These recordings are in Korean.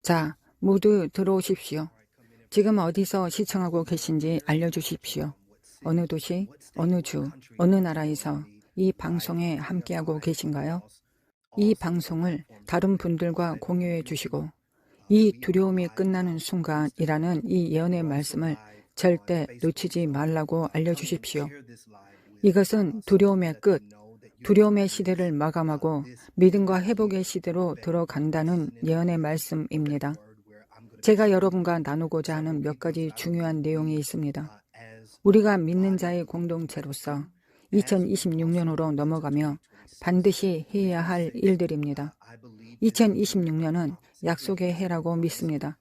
자, 모두 들어오십시오. 지금 어디서 시청하고 계신지 알려주십시오. 어느 도시, 어느 주, 어느 나라에서 이 방송에 함께하고 계신가요? 이 방송을 다른 분들과 공유해 주시고 이 두려움이 끝나는 순간이라는 이 예언의 말씀을 절대 놓치지 말라고 알려주십시오. 이것은 두려움의 끝, 두려움의 시대를 마감하고 믿음과 회복의 시대로 들어간다는 예언의 말씀입니다. 제가 여러분과 나누고자 하는 몇 가지 중요한 내용이 있습니다. 우리가 믿는 자의 공동체로서 2026년으로 넘어가며 반드시 해야 할 일들입니다. 2026년은 약속의 해라고 믿습니다.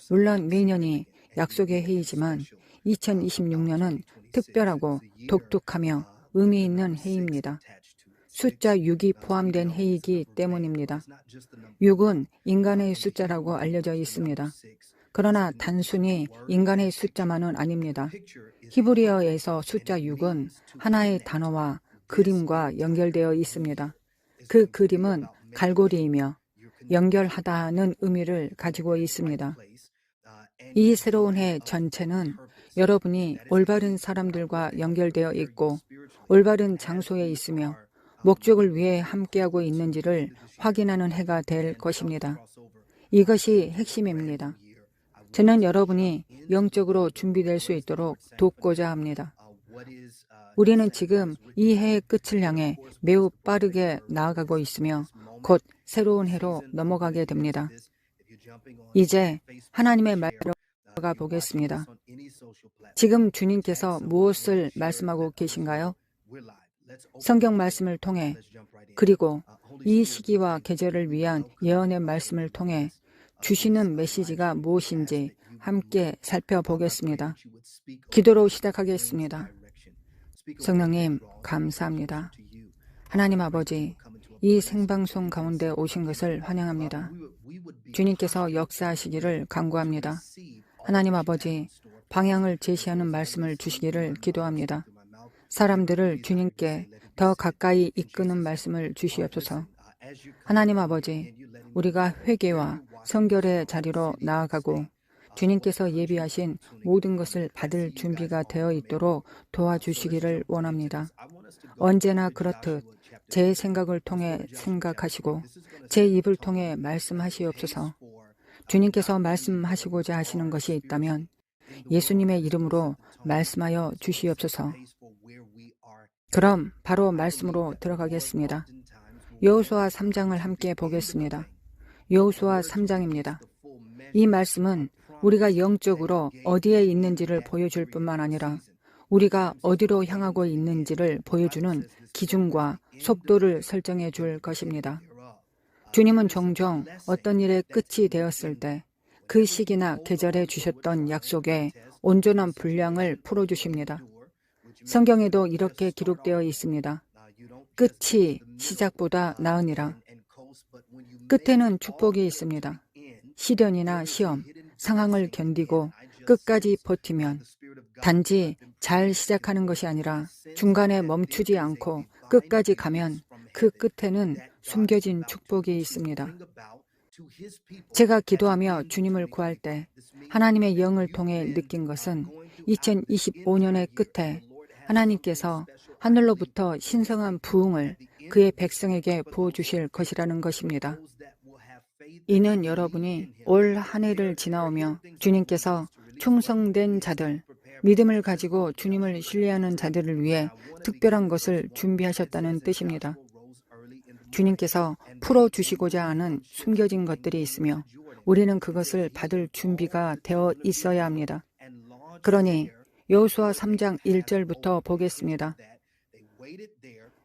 물론 매년이 약속의 해이지만 2026년은 특별하고 독특하며 의미 있는 해입니다. 숫자 6이 포함된 해이기 때문입니다. 6은 인간의 숫자라고 알려져 있습니다. 그러나 단순히 인간의 숫자만은 아닙니다. 히브리어에서 숫자 6은 하나의 단어와 그림과 연결되어 있습니다. 그 그림은 갈고리이며 연결하다는 의미를 가지고 있습니다. 이 새로운 해 전체는 여러분이 올바른 사람들과 연결되어 있고 올바른 장소에 있으며 목적을 위해 함께하고 있는지를 확인하는 해가 될 것입니다. 이것이 핵심입니다. 저는 여러분이 영적으로 준비될 수 있도록 돕고자 합니다. 우리는 지금 이 해의 끝을 향해 매우 빠르게 나아가고 있으며 곧 새로운 해로 넘어가게 됩니다. 이제 하나님의 말로 들어가 보겠습니다. 지금 주님께서 무엇을 말씀하고 계신가요? 성경 말씀을 통해 그리고 이 시기와 계절을 위한 예언의 말씀을 통해 주시는 메시지가 무엇인지 함께 살펴보겠습니다. 기도로 시작하겠습니다. 성령님, 감사합니다. 하나님 아버지, 이 생방송 가운데 오신 것을 환영합니다. 주님께서 역사하시기를 간구합니다. 하나님 아버지, 방향을 제시하는 말씀을 주시기를 기도합니다. 사람들을 주님께 더 가까이 이끄는 말씀을 주시옵소서. 하나님 아버지, 우리가 회개와 성결의 자리로 나아가고 주님께서 예비하신 모든 것을 받을 준비가 되어 있도록 도와주시기를 원합니다. 언제나 그렇듯 제 생각을 통해 생각하시고 제 입을 통해 말씀하시옵소서. 주님께서 말씀하시고자 하시는 것이 있다면 예수님의 이름으로 말씀하여 주시옵소서. 그럼 바로 말씀으로 들어가겠습니다. 여호수아 3장을 함께 보겠습니다. 여호수아 3장입니다. 이 말씀은 우리가 영적으로 어디에 있는지를 보여줄 뿐만 아니라 우리가 어디로 향하고 있는지를 보여주는 기준과 속도를 설정해 줄 것입니다. 주님은 종종 어떤 일의 끝이 되었을 때 그 시기나 계절에 주셨던 약속의 온전한 분량을 풀어주십니다. 성경에도 이렇게 기록되어 있습니다. 끝이 시작보다 나으니라. 끝에는 축복이 있습니다. 시련이나 시험, 상황을 견디고 끝까지 버티면 단지 잘 시작하는 것이 아니라 중간에 멈추지 않고 끝까지 가면 그 끝에는 숨겨진 축복이 있습니다. 제가 기도하며 주님을 구할 때 하나님의 영을 통해 느낀 것은 2025년의 끝에 하나님께서 하늘로부터 신성한 부흥을 그의 백성에게 부어주실 것이라는 것입니다. 이는 여러분이 올 한 해를 지나오며 주님께서 충성된 자들, 믿음을 가지고 주님을 신뢰하는 자들을 위해 특별한 것을 준비하셨다는 뜻입니다. 주님께서 풀어주시고자 하는 숨겨진 것들이 있으며 우리는 그것을 받을 준비가 되어 있어야 합니다. 그러니 여호수아 3장 1절부터 보겠습니다.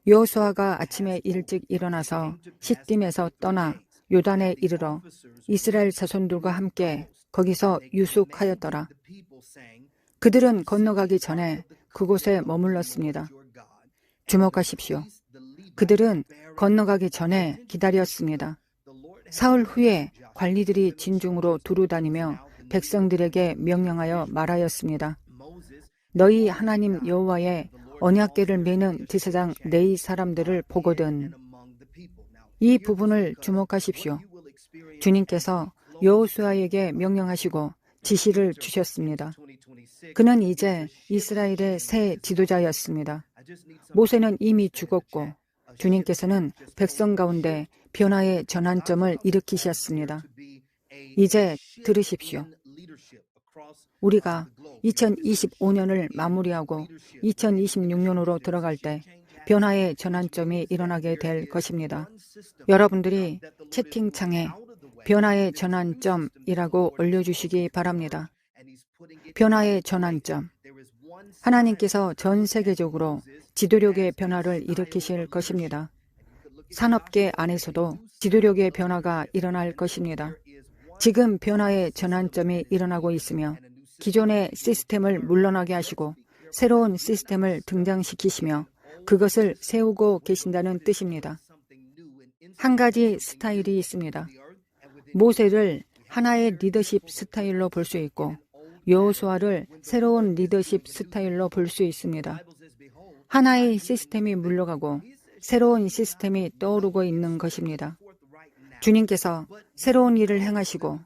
여호수아가 아침에 일찍 일어나서 시딤에서 떠나 요단에 이르러 이스라엘 자손들과 함께 거기서 유숙하였더라. 그들은 건너가기 전에 그곳에 머물렀습니다. 주목하십시오. 그들은 건너가기 전에 기다렸습니다. 사흘 후에 관리들이 진중으로 두루다니며 백성들에게 명령하여 말하였습니다. 너희 하나님 여호와의 언약궤를 메는 제사장 레위 사람들을 보거든. 이 부분을 주목하십시오. 주님께서 여호수아에게 명령하시고 지시를 주셨습니다. 그는 이제 이스라엘의 새 지도자였습니다. 모세는 이미 죽었고 주님께서는 백성 가운데 변화의 전환점을 일으키셨습니다. 이제 들으십시오. 우리가 2025년을 마무리하고 2026년으로 들어갈 때 변화의 전환점이 일어나게 될 것입니다. 여러분들이 채팅창에 변화의 전환점이라고 올려주시기 바랍니다. 변화의 전환점. 하나님께서 전 세계적으로 지도력의 변화를 일으키실 것입니다. 산업계 안에서도 지도력의 변화가 일어날 것입니다. 지금 변화의 전환점이 일어나고 있으며 기존의 시스템을 물러나게 하시고 새로운 시스템을 등장시키시며 그것을 세우고 계신다는 뜻입니다. 한 가지 스타일이 있습니다. 모세를 하나의 리더십 스타일로 볼 수 있고 여호수아를 새로운 리더십 스타일로 볼 수 있습니다. 하나의 시스템이 물러가고 새로운 시스템이 떠오르고 있는 것입니다. 주님께서 새로운 일을 행하시고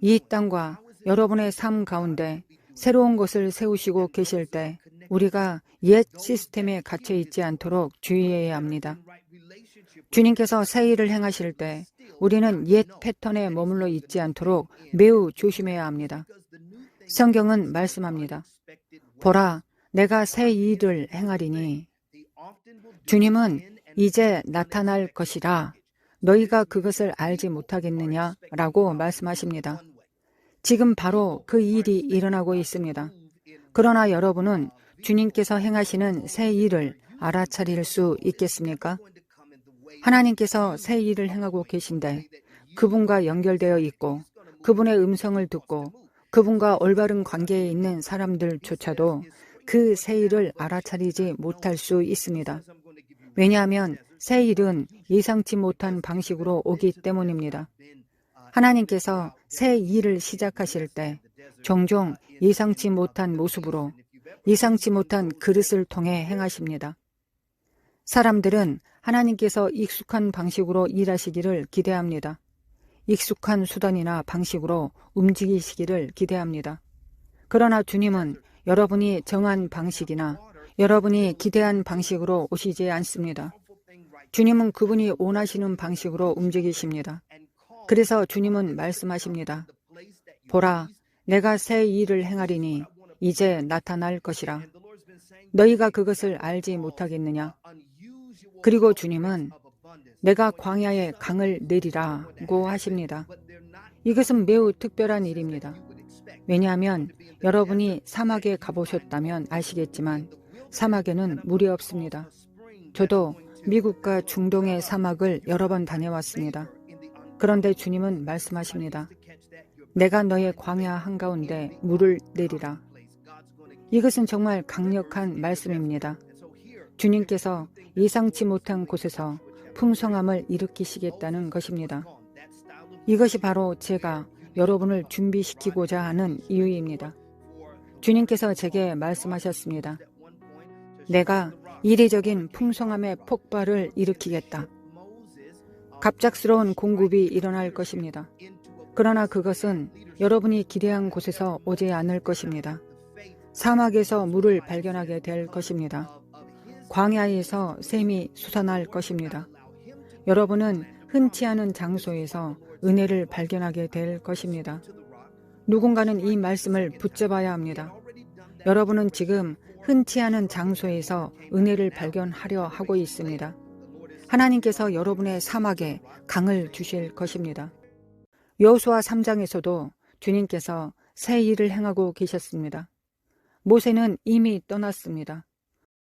이 땅과 여러분의 삶 가운데 새로운 것을 세우시고 계실 때 우리가 옛 시스템에 갇혀 있지 않도록 주의해야 합니다. 주님께서 새 일을 행하실 때 우리는 옛 패턴에 머물러 있지 않도록 매우 조심해야 합니다. 성경은 말씀합니다. 보라, 내가 새 일을 행하리니 주님은 이제 나타날 것이라 너희가 그것을 알지 못하겠느냐 라고 말씀하십니다. 지금 바로 그 일이 일어나고 있습니다. 그러나 여러분은 주님께서 행하시는 새 일을 알아차릴 수 있겠습니까? 하나님께서 새 일을 행하고 계신데 그분과 연결되어 있고 그분의 음성을 듣고 그분과 올바른 관계에 있는 사람들조차도 그 새 일을 알아차리지 못할 수 있습니다. 왜냐하면 새 일은 예상치 못한 방식으로 오기 때문입니다. 하나님께서 새 일을 시작하실 때 종종 예상치 못한 모습으로 예상치 못한 그릇을 통해 행하십니다. 사람들은 하나님께서 익숙한 방식으로 일하시기를 기대합니다. 익숙한 수단이나 방식으로 움직이시기를 기대합니다. 그러나 주님은 여러분이 정한 방식이나 여러분이 기대한 방식으로 오시지 않습니다. 주님은 그분이 원하시는 방식으로 움직이십니다. 그래서 주님은 말씀하십니다. 보라, 내가 새 일을 행하리니 이제 나타날 것이라. 너희가 그것을 알지 못하겠느냐? 그리고 주님은 내가 광야에 강을 내리라고 하십니다. 이것은 매우 특별한 일입니다. 왜냐하면 여러분이 사막에 가보셨다면 아시겠지만 사막에는 물이 없습니다. 저도 미국과 중동의 사막을 여러 번 다녀왔습니다. 그런데 주님은 말씀하십니다. 내가 너의 광야 한가운데 물을 내리라. 이것은 정말 강력한 말씀입니다. 주님께서 예상치 못한 곳에서 풍성함을 일으키시겠다는 것입니다. 이것이 바로 제가 여러분을 준비시키고자 하는 이유입니다. 주님께서 제게 말씀하셨습니다. 내가 이례적인 풍성함의 폭발을 일으키겠다. 갑작스러운 공급이 일어날 것입니다. 그러나 그것은 여러분이 기대한 곳에서 오지 않을 것입니다. 사막에서 물을 발견하게 될 것입니다. 광야에서 샘이 솟아날 것입니다. 여러분은 흔치 않은 장소에서 은혜를 발견하게 될 것입니다. 누군가는 이 말씀을 붙잡아야 합니다. 여러분은 지금 흔치 않은 장소에서 은혜를 발견하려 하고 있습니다. 하나님께서 여러분의 사막에 강을 주실 것입니다. 여호수아 3장에서도 주님께서 새 일을 행하고 계셨습니다. 모세는 이미 떠났습니다.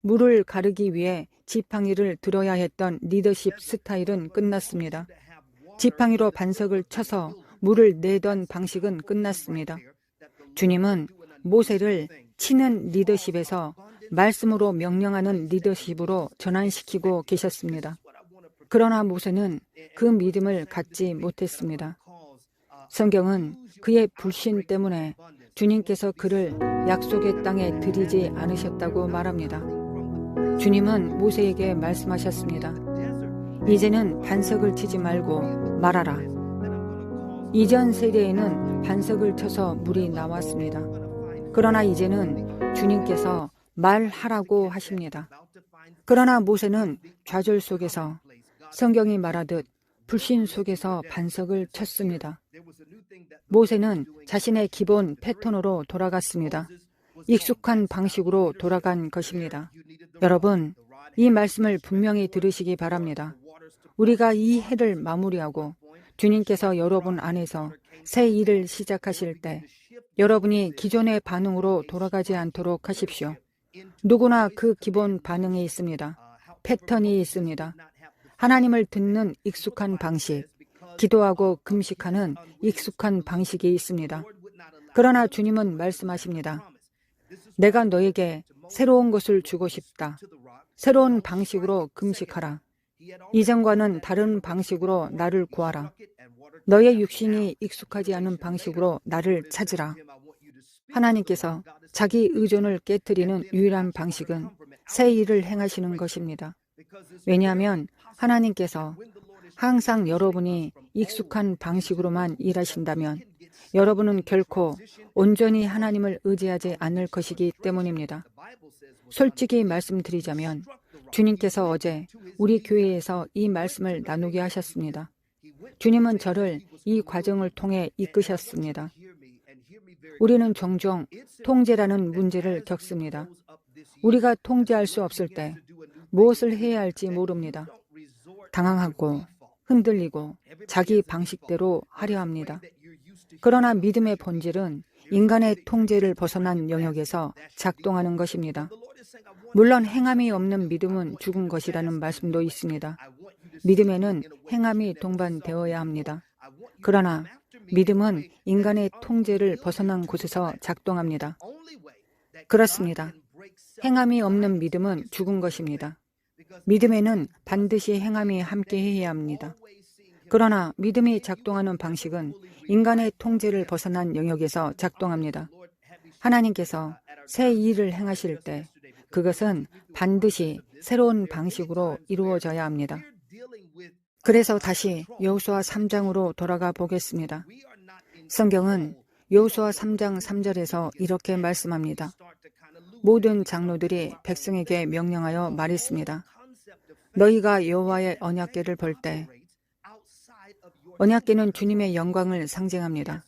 물을 가르기 위해 지팡이를 들어야 했던 리더십 스타일은 끝났습니다. 지팡이로 반석을 쳐서 물을 내던 방식은 끝났습니다. 주님은 모세를 치는 리더십에서 말씀으로 명령하는 리더십으로 전환시키고 계셨습니다. 그러나 모세는 그 믿음을 갖지 못했습니다. 성경은 그의 불신 때문에 주님께서 그를 약속의 땅에 들이지 않으셨다고 말합니다. 주님은 모세에게 말씀하셨습니다. 이제는 반석을 치지 말고 말하라. 이전 세대에는 반석을 쳐서 물이 나왔습니다. 그러나 이제는 주님께서 말하라고 하십니다. 그러나 모세는 좌절 속에서 성경이 말하듯 불신 속에서 반석을 쳤습니다. 모세는 자신의 기본 패턴으로 돌아갔습니다. 익숙한 방식으로 돌아간 것입니다. 여러분, 이 말씀을 분명히 들으시기 바랍니다. 우리가 이 해를 마무리하고 주님께서 여러분 안에서 새 일을 시작하실 때 여러분이 기존의 반응으로 돌아가지 않도록 하십시오. 누구나 그 기본 반응이 있습니다. 패턴이 있습니다. 하나님을 듣는 익숙한 방식, 기도하고 금식하는 익숙한 방식이 있습니다. 그러나 주님은 말씀하십니다. 내가 너에게 새로운 것을 주고 싶다. 새로운 방식으로 금식하라. 이전과는 다른 방식으로 나를 구하라. 너의 육신이 익숙하지 않은 방식으로 나를 찾으라. 하나님께서 자기 의존을 깨뜨리는 유일한 방식은 새 일을 행하시는 것입니다. 왜냐하면 하나님께서 항상 여러분이 익숙한 방식으로만 일하신다면 여러분은 결코 온전히 하나님을 의지하지 않을 것이기 때문입니다. 솔직히 말씀드리자면 주님께서 어제 우리 교회에서 이 말씀을 나누게 하셨습니다. 주님은 저를 이 과정을 통해 이끄셨습니다. 우리는 종종 통제라는 문제를 겪습니다. 우리가 통제할 수 없을 때 무엇을 해야 할지 모릅니다. 당황하고 흔들리고 자기 방식대로 하려 합니다. 그러나 믿음의 본질은 인간의 통제를 벗어난 영역에서 작동하는 것입니다. 물론 행함이 없는 믿음은 죽은 것이라는 말씀도 있습니다. 믿음에는 행함이 동반되어야 합니다. 그러나 믿음은 인간의 통제를 벗어난 곳에서 작동합니다. 그렇습니다. 행함이 없는 믿음은 죽은 것입니다. 믿음에는 반드시 행함이 함께해야 합니다. 그러나 믿음이 작동하는 방식은 인간의 통제를 벗어난 영역에서 작동합니다. 하나님께서 새 일을 행하실 때 그것은 반드시 새로운 방식으로 이루어져야 합니다. 그래서 다시 여호수아 3장으로 돌아가 보겠습니다. 성경은 여호수아 3장 3절에서 이렇게 말씀합니다. 모든 장로들이 백성에게 명령하여 말했습니다. 너희가 여호와의 언약궤를 볼 때, 언약궤는 주님의 영광을 상징합니다.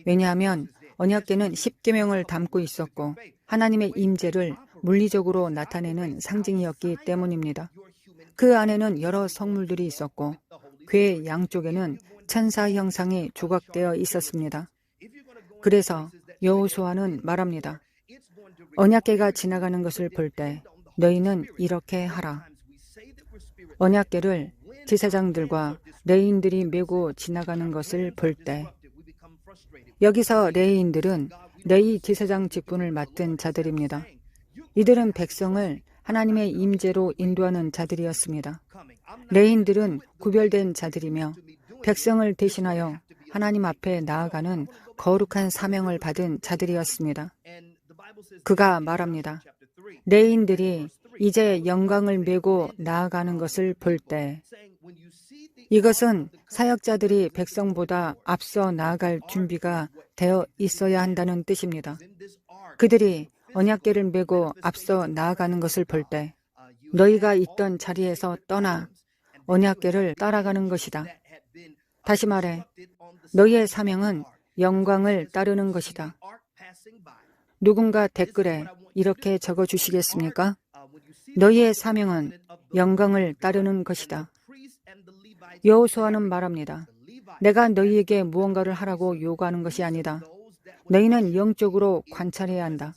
왜냐하면 언약궤는 십계명을 담고 있었고 하나님의 임재를 물리적으로 나타내는 상징이었기 때문입니다. 그 안에는 여러 성물들이 있었고 궤 양쪽에는 천사 형상이 조각되어 있었습니다. 그래서 여호수아는 말합니다. 언약궤가 지나가는 것을 볼 때 너희는 이렇게 하라. 언약궤를 제사장들과 레위인들이 메고 지나가는 것을 볼 때, 여기서 레위인들은 레위 제사장 직분을 맡은 자들입니다. 이들은 백성을 하나님의 임재로 인도하는 자들이었습니다. 레위인들은 구별된 자들이며 백성을 대신하여 하나님 앞에 나아가는 거룩한 사명을 받은 자들이었습니다. 그가 말합니다. 레위인들이 이제 영광을 메고 나아가는 것을 볼 때, 이것은 사역자들이 백성보다 앞서 나아갈 준비가 되어 있어야 한다는 뜻입니다. 그들이 언약궤를 메고 앞서 나아가는 것을 볼 때 너희가 있던 자리에서 떠나 언약궤를 따라가는 것이다. 다시 말해 너희의 사명은 영광을 따르는 것이다. 누군가 댓글에 이렇게 적어주시겠습니까? 너희의 사명은 영광을 따르는 것이다. 여호수아는 말합니다. 내가 너희에게 무언가를 하라고 요구하는 것이 아니다. 너희는 영적으로 관찰해야 한다.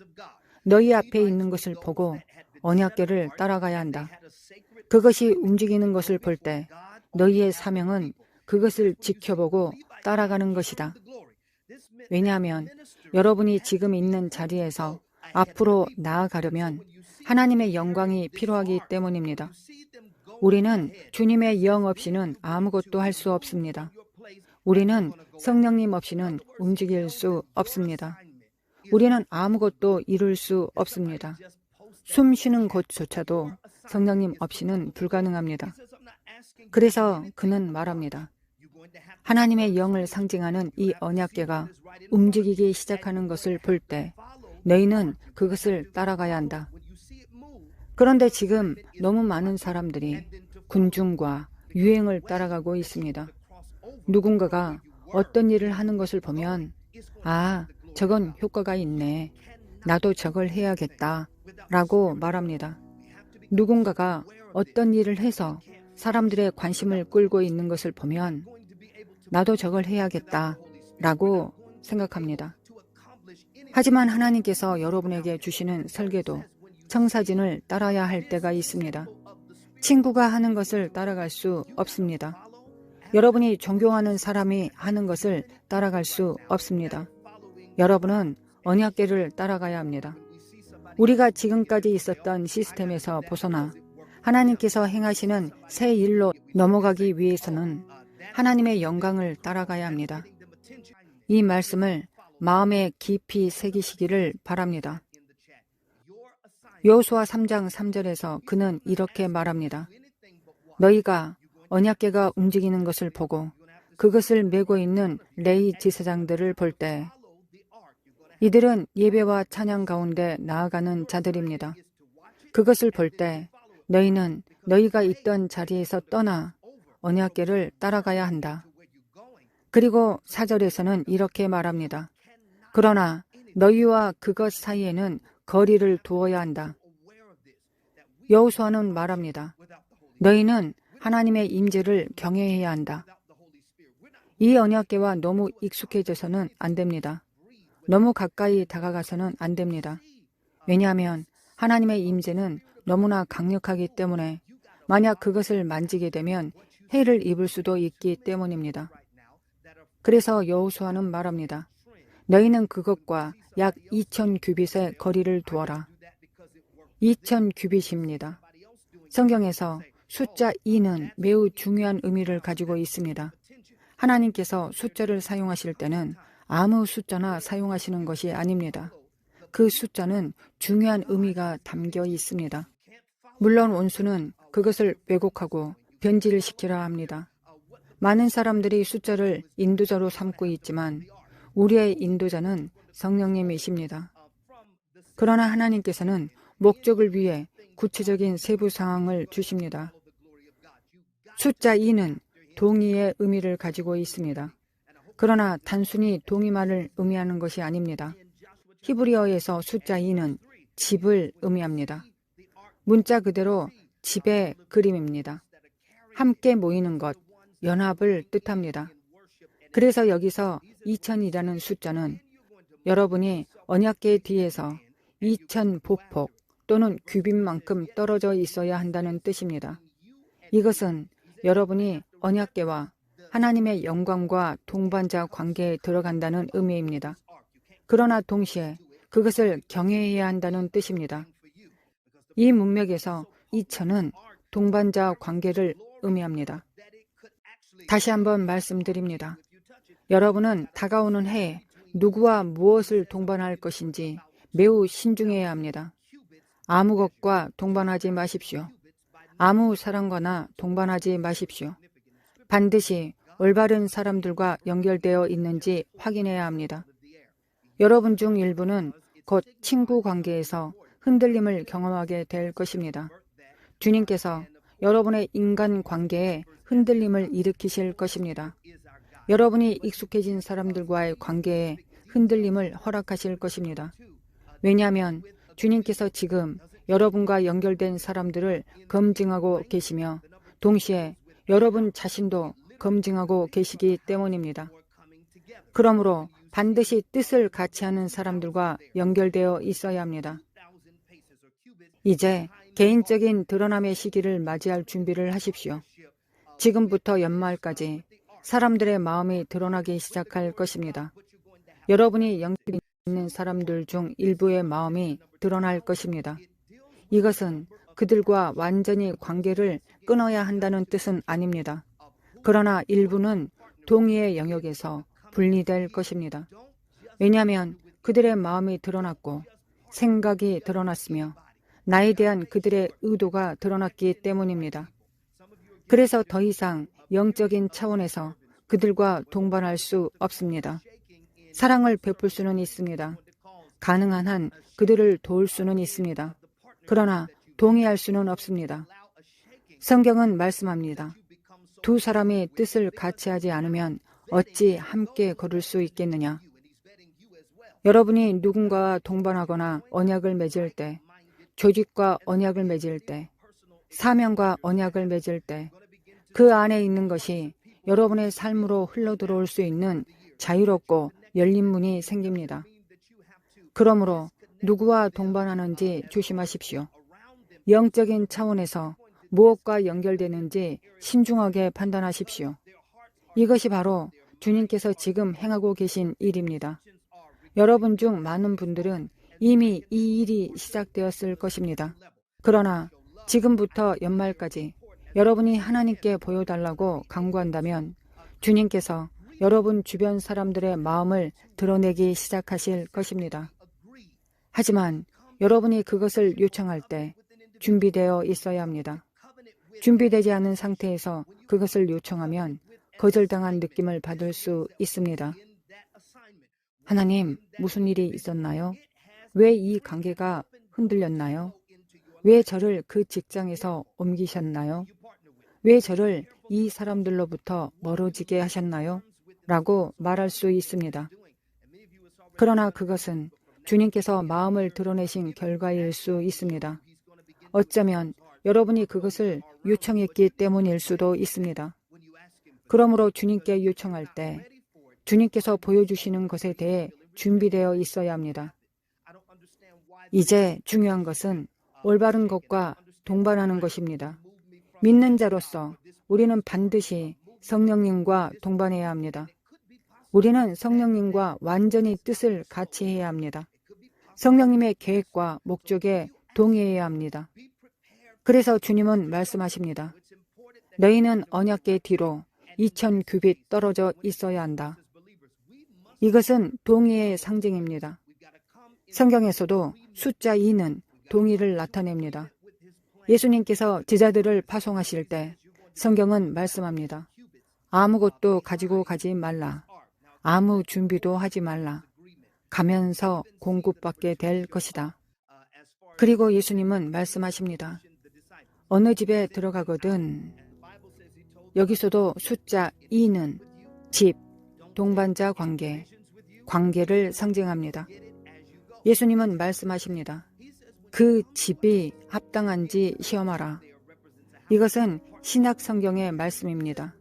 너희 앞에 있는 것을 보고 언약궤를 따라가야 한다. 그것이 움직이는 것을 볼 때 너희의 사명은 그것을 지켜보고 따라가는 것이다. 왜냐하면 여러분이 지금 있는 자리에서 앞으로 나아가려면 하나님의 영광이 필요하기 때문입니다. 우리는 주님의 영 없이는 아무것도 할 수 없습니다. 우리는 성령님 없이는 움직일 수 없습니다. 우리는 아무것도 이룰 수 없습니다. 숨 쉬는 것조차도 성령님 없이는 불가능합니다. 그래서 그는 말합니다. 하나님의 영을 상징하는 이 언약궤가 움직이기 시작하는 것을 볼 때 너희는 그것을 따라가야 한다. 그런데 지금 너무 많은 사람들이 군중과 유행을 따라가고 있습니다. 누군가가 어떤 일을 하는 것을 보면 아, 저건 효과가 있네. 나도 저걸 해야겠다. 라고 말합니다. 누군가가 어떤 일을 해서 사람들의 관심을 끌고 있는 것을 보면 나도 저걸 해야겠다. 라고 생각합니다. 하지만 하나님께서 여러분에게 주시는 설계도, 청사진을 따라야 할 때가 있습니다. 친구가 하는 것을 따라갈 수 없습니다. 여러분이 존경하는 사람이 하는 것을 따라갈 수 없습니다. 여러분은 언약궤를 따라가야 합니다. 우리가 지금까지 있었던 시스템에서 벗어나 하나님께서 행하시는 새 일로 넘어가기 위해서는 하나님의 영광을 따라가야 합니다. 이 말씀을 마음에 깊이 새기시기를 바랍니다. 여호수아 3장 3절에서 그는 이렇게 말합니다. 너희가 언약궤가 움직이는 것을 보고 그것을 메고 있는 레위 제사장들을 볼 때 이들은 예배와 찬양 가운데 나아가는 자들입니다. 그것을 볼 때 너희는 너희가 있던 자리에서 떠나 언약궤를 따라가야 한다. 그리고 4절에서는 이렇게 말합니다. 그러나 너희와 그것 사이에는 거리를 두어야 한다. 여호수아는 말합니다. 너희는 하나님의 임재를 경외해야 한다. 이 언약궤와 너무 익숙해져서는 안 됩니다. 너무 가까이 다가가서는 안 됩니다. 왜냐하면 하나님의 임재는 너무나 강력하기 때문에 만약 그것을 만지게 되면 해를 입을 수도 있기 때문입니다. 그래서 여호수아는 말합니다. 너희는 그것과 약 2000규빗의 거리를 두어라. 2000규빗입니다. 성경에서 숫자 2는 매우 중요한 의미를 가지고 있습니다. 하나님께서 숫자를 사용하실 때는 아무 숫자나 사용하시는 것이 아닙니다. 그 숫자는 중요한 의미가 담겨 있습니다. 물론 원수는 그것을 왜곡하고 변질시키려 합니다. 많은 사람들이 숫자를 인도자로 삼고 있지만 우리의 인도자는 성령님이십니다. 그러나 하나님께서는 목적을 위해 구체적인 세부 상황을 주십니다. 숫자 2는 동의의 의미를 가지고 있습니다. 그러나 단순히 동의만을 의미하는 것이 아닙니다. 히브리어에서 숫자 2는 집을 의미합니다. 문자 그대로 집의 그림입니다. 함께 모이는 것, 연합을 뜻합니다. 그래서 여기서 2000이라는 숫자는 여러분이 언약궤 뒤에서 2000 보폭 또는 규빗만큼 떨어져 있어야 한다는 뜻입니다. 이것은 여러분이 언약궤와 하나님의 영광과 동반자 관계에 들어간다는 의미입니다. 그러나 동시에 그것을 경외해야 한다는 뜻입니다. 이 문맥에서 2000은 동반자 관계를 의미합니다. 다시 한번 말씀드립니다. 여러분은 다가오는 해에 누구와 무엇을 동반할 것인지 매우 신중해야 합니다. 아무 것과 동반하지 마십시오. 아무 사람과나 동반하지 마십시오. 반드시 올바른 사람들과 연결되어 있는지 확인해야 합니다. 여러분 중 일부는 곧 친구 관계에서 흔들림을 경험하게 될 것입니다. 주님께서 여러분의 인간 관계에 흔들림을 일으키실 것입니다. 여러분이 익숙해진 사람들과의 관계에 흔들림을 허락하실 것입니다. 왜냐하면 주님께서 지금 여러분과 연결된 사람들을 검증하고 계시며 동시에 여러분 자신도 검증하고 계시기 때문입니다. 그러므로 반드시 뜻을 같이 하는 사람들과 연결되어 있어야 합니다. 이제 개인적인 드러남의 시기를 맞이할 준비를 하십시오. 지금부터 연말까지 사람들의 마음이 드러나기 시작할 것입니다. 여러분이 연결 있는 사람들 중 일부의 마음이 드러날 것입니다. 이것은 그들과 완전히 관계를 끊어야 한다는 뜻은 아닙니다. 그러나 일부는 동의의 영역에서 분리될 것입니다. 왜냐하면 그들의 마음이 드러났고 생각이 드러났으며 나에 대한 그들의 의도가 드러났기 때문입니다. 그래서 더 이상 영적인 차원에서 그들과 동반할 수 없습니다. 사랑을 베풀 수는 있습니다. 가능한 한 그들을 도울 수는 있습니다. 그러나 동의할 수는 없습니다. 성경은 말씀합니다. 두 사람이 뜻을 같이 하지 않으면 어찌 함께 걸을 수 있겠느냐. 여러분이 누군가와 동반하거나 언약을 맺을 때, 조직과 언약을 맺을 때, 사명과 언약을 맺을 때, 그 안에 있는 것이 여러분의 삶으로 흘러들어올 수 있는 자유롭고 열린 문이 생깁니다. 그러므로 누구와 동반하는지 조심하십시오. 영적인 차원에서 무엇과 연결되는지 신중하게 판단하십시오. 이것이 바로 주님께서 지금 행하고 계신 일입니다. 여러분 중 많은 분들은 이미 이 일이 시작되었을 것입니다. 그러나 지금부터 연말까지 여러분이 하나님께 보여달라고 간구한다면 주님께서 여러분 주변 사람들의 마음을 드러내기 시작하실 것입니다. 하지만 여러분이 그것을 요청할 때 준비되어 있어야 합니다. 준비되지 않은 상태에서 그것을 요청하면 거절당한 느낌을 받을 수 있습니다. 하나님, 무슨 일이 있었나요? 왜 이 관계가 흔들렸나요? 왜 저를 그 직장에서 옮기셨나요? 왜 저를 이 사람들로부터 멀어지게 하셨나요? 라고 말할 수 있습니다. 그러나 그것은 주님께서 마음을 드러내신 결과일 수 있습니다. 어쩌면 여러분이 그것을 요청했기 때문일 수도 있습니다. 그러므로 주님께 요청할 때 주님께서 보여주시는 것에 대해 준비되어 있어야 합니다. 이제 중요한 것은 올바른 것과 동반하는 것입니다. 믿는 자로서 우리는 반드시 성령님과 동반해야 합니다. 우리는 성령님과 완전히 뜻을 같이 해야 합니다. 성령님의 계획과 목적에 동의해야 합니다. 그래서 주님은 말씀하십니다. 너희는 언약궤 뒤로 2000규빗 떨어져 있어야 한다. 이것은 동의의 상징입니다. 성경에서도 숫자 2는 동의를 나타냅니다. 예수님께서 제자들을 파송하실 때 성경은 말씀합니다. 아무것도 가지고 가지 말라. 아무 준비도 하지 말라. 가면서 공급받게 될 것이다. 그리고 예수님은 말씀하십니다. 어느 집에 들어가거든 여기서도 숫자 2는 집, 동반자 관계, 관계를 상징합니다. 예수님은 말씀하십니다. 그 집이 합당한지 시험하라. 이것은 신약 성경의 말씀입니다.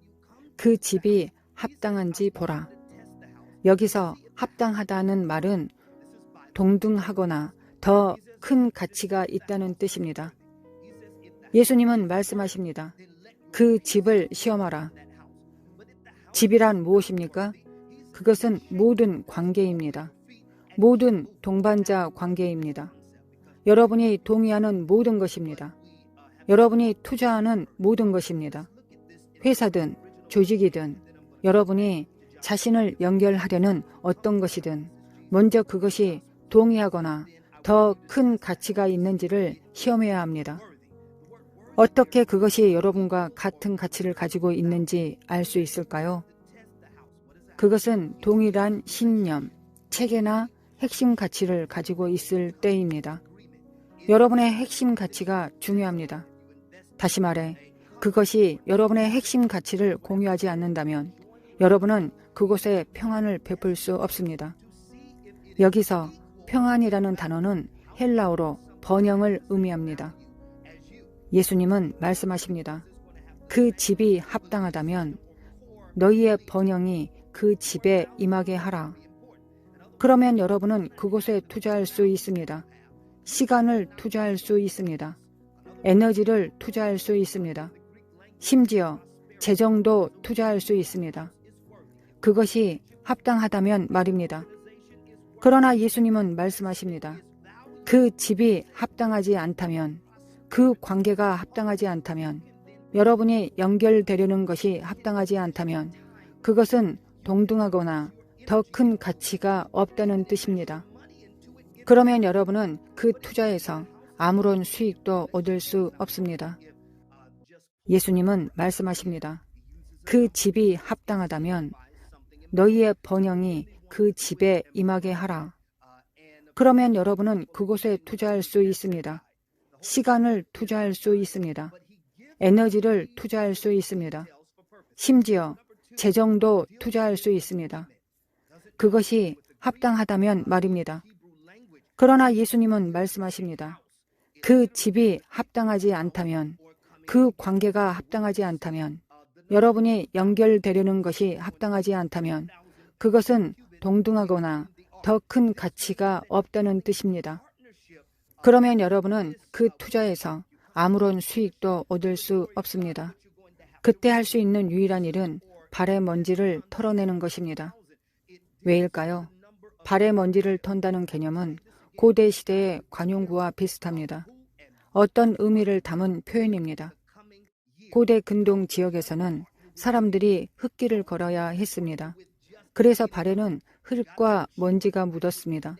그 집이 합당한지 보라. 여기서 합당하다는 말은 동등하거나 더 큰 가치가 있다는 뜻입니다. 예수님은 말씀하십니다. 그 집을 시험하라. 집이란 무엇입니까? 그것은 모든 관계입니다. 모든 동반자 관계입니다. 여러분이 동의하는 모든 것입니다. 여러분이 투자하는 모든 것입니다. 회사든 조직이든 여러분이 자신을 연결하려는 어떤 것이든 먼저 그것이 동의하거나 더 큰 가치가 있는지를 시험해야 합니다. 어떻게 그것이 여러분과 같은 가치를 가지고 있는지 알 수 있을까요? 그것은 동일한 신념, 체계나 핵심 가치를 가지고 있을 때입니다. 여러분의 핵심 가치가 중요합니다. 다시 말해, 그것이 여러분의 핵심 가치를 공유하지 않는다면 여러분은 그곳에 평안을 베풀 수 없습니다. 여기서 평안이라는 단어는 헬라어로 번영을 의미합니다. 예수님은 말씀하십니다. 그 집이 합당하다면 너희의 번영이 그 집에 임하게 하라. 그러면 여러분은 그곳에 투자할 수 있습니다. 시간을 투자할 수 있습니다. 에너지를 투자할 수 있습니다. 심지어 재정도 투자할 수 있습니다. 그것이 합당하다면 말입니다. 그러나 예수님은 말씀하십니다. 그 집이 합당하지 않다면, 그 관계가 합당하지 않다면, 여러분이 연결되려는 것이 합당하지 않다면 그것은 동등하거나 더 큰 가치가 없다는 뜻입니다. 그러면 여러분은 그 투자에서 아무런 수익도 얻을 수 없습니다. 예수님은 말씀하십니다. 그 집이 합당하다면 너희의 번영이 그 집에 임하게 하라. 그러면 여러분은 그곳에 투자할 수 있습니다. 시간을 투자할 수 있습니다. 에너지를 투자할 수 있습니다. 심지어 재정도 투자할 수 있습니다. 그것이 합당하다면 말입니다. 그러나 예수님은 말씀하십니다. 그 집이 합당하지 않다면, 그 관계가 합당하지 않다면, 여러분이 연결되려는 것이 합당하지 않다면 그것은 동등하거나 더 큰 가치가 없다는 뜻입니다. 그러면 여러분은 그 투자에서 아무런 수익도 얻을 수 없습니다. 그때 할 수 있는 유일한 일은 발의 먼지를 털어내는 것입니다. 왜일까요? 발의 먼지를 턴다는 개념은 고대 시대의 관용구와 비슷합니다. 어떤 의미를 담은 표현입니다. 고대 근동 지역에서는 사람들이 흙길을 걸어야 했습니다. 그래서 발에는 흙과 먼지가 묻었습니다.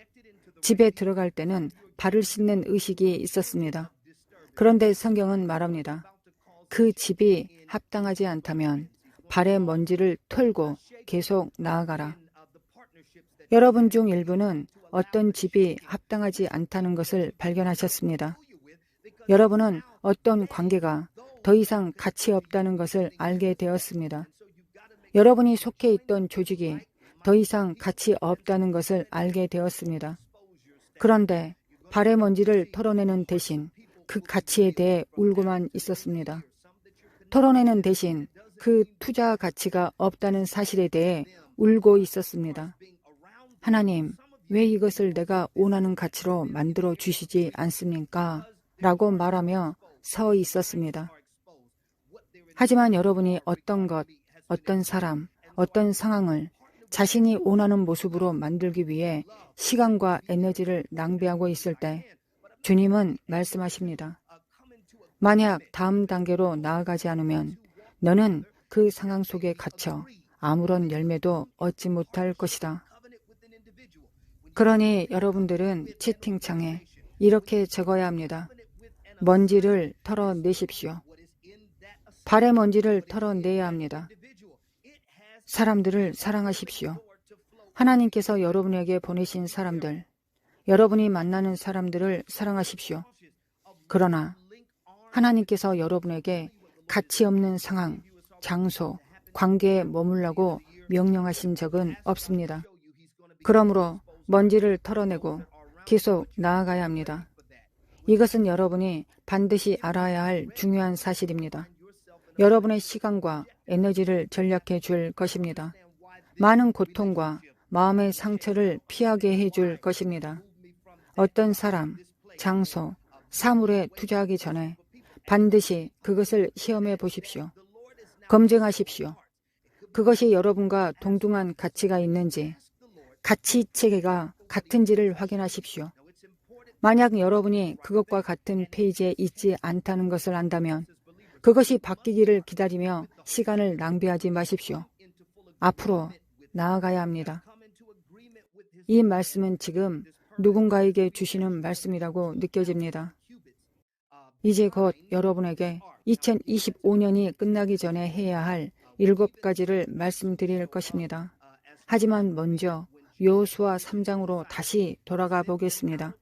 집에 들어갈 때는 발을 씻는 의식이 있었습니다. 그런데 성경은 말합니다. 그 집이 합당하지 않다면 발의 먼지를 털고 계속 나아가라. 여러분 중 일부는 어떤 집이 합당하지 않다는 것을 발견하셨습니다. 여러분은 어떤 관계가 더 이상 가치 없다는 것을 알게 되었습니다. 여러분이 속해 있던 조직이 더 이상 가치 없다는 것을 알게 되었습니다. 그런데 발의 먼지를 털어내는 대신 그 가치에 대해 울고만 있었습니다. 털어내는 대신 그 투자 가치가 없다는 사실에 대해 울고 있었습니다. 하나님, 왜 이것을 내가 원하는 가치로 만들어 주시지 않습니까? 라고 말하며 서 있었습니다. 하지만 여러분이 어떤 것, 어떤 사람, 어떤 상황을 자신이 원하는 모습으로 만들기 위해 시간과 에너지를 낭비하고 있을 때 주님은 말씀하십니다. 만약 다음 단계로 나아가지 않으면 너는 그 상황 속에 갇혀 아무런 열매도 얻지 못할 것이다. 그러니 여러분들은 채팅창에 이렇게 적어야 합니다. 먼지를 털어내십시오. 발의 먼지를 털어내야 합니다. 사람들을 사랑하십시오. 하나님께서 여러분에게 보내신 사람들, 여러분이 만나는 사람들을 사랑하십시오. 그러나 하나님께서 여러분에게 가치 없는 상황, 장소, 관계에 머물라고 명령하신 적은 없습니다. 그러므로 먼지를 털어내고 계속 나아가야 합니다. 이것은 여러분이 반드시 알아야 할 중요한 사실입니다. 여러분의 시간과 에너지를 절약해 줄 것입니다. 많은 고통과 마음의 상처를 피하게 해줄 것입니다. 어떤 사람, 장소, 사물에 투자하기 전에 반드시 그것을 시험해 보십시오. 검증하십시오. 그것이 여러분과 동등한 가치가 있는지, 가치 체계가 같은지를 확인하십시오. 만약 여러분이 그것과 같은 페이지에 있지 않다는 것을 안다면 그것이 바뀌기를 기다리며 시간을 낭비하지 마십시오. 앞으로 나아가야 합니다. 이 말씀은 지금 누군가에게 주시는 말씀이라고 느껴집니다. 이제 곧 여러분에게 2025년이 끝나기 전에 해야 할 7가지를 말씀드릴 것입니다. 하지만 먼저 여호수아 3장으로 다시 돌아가 보겠습니다.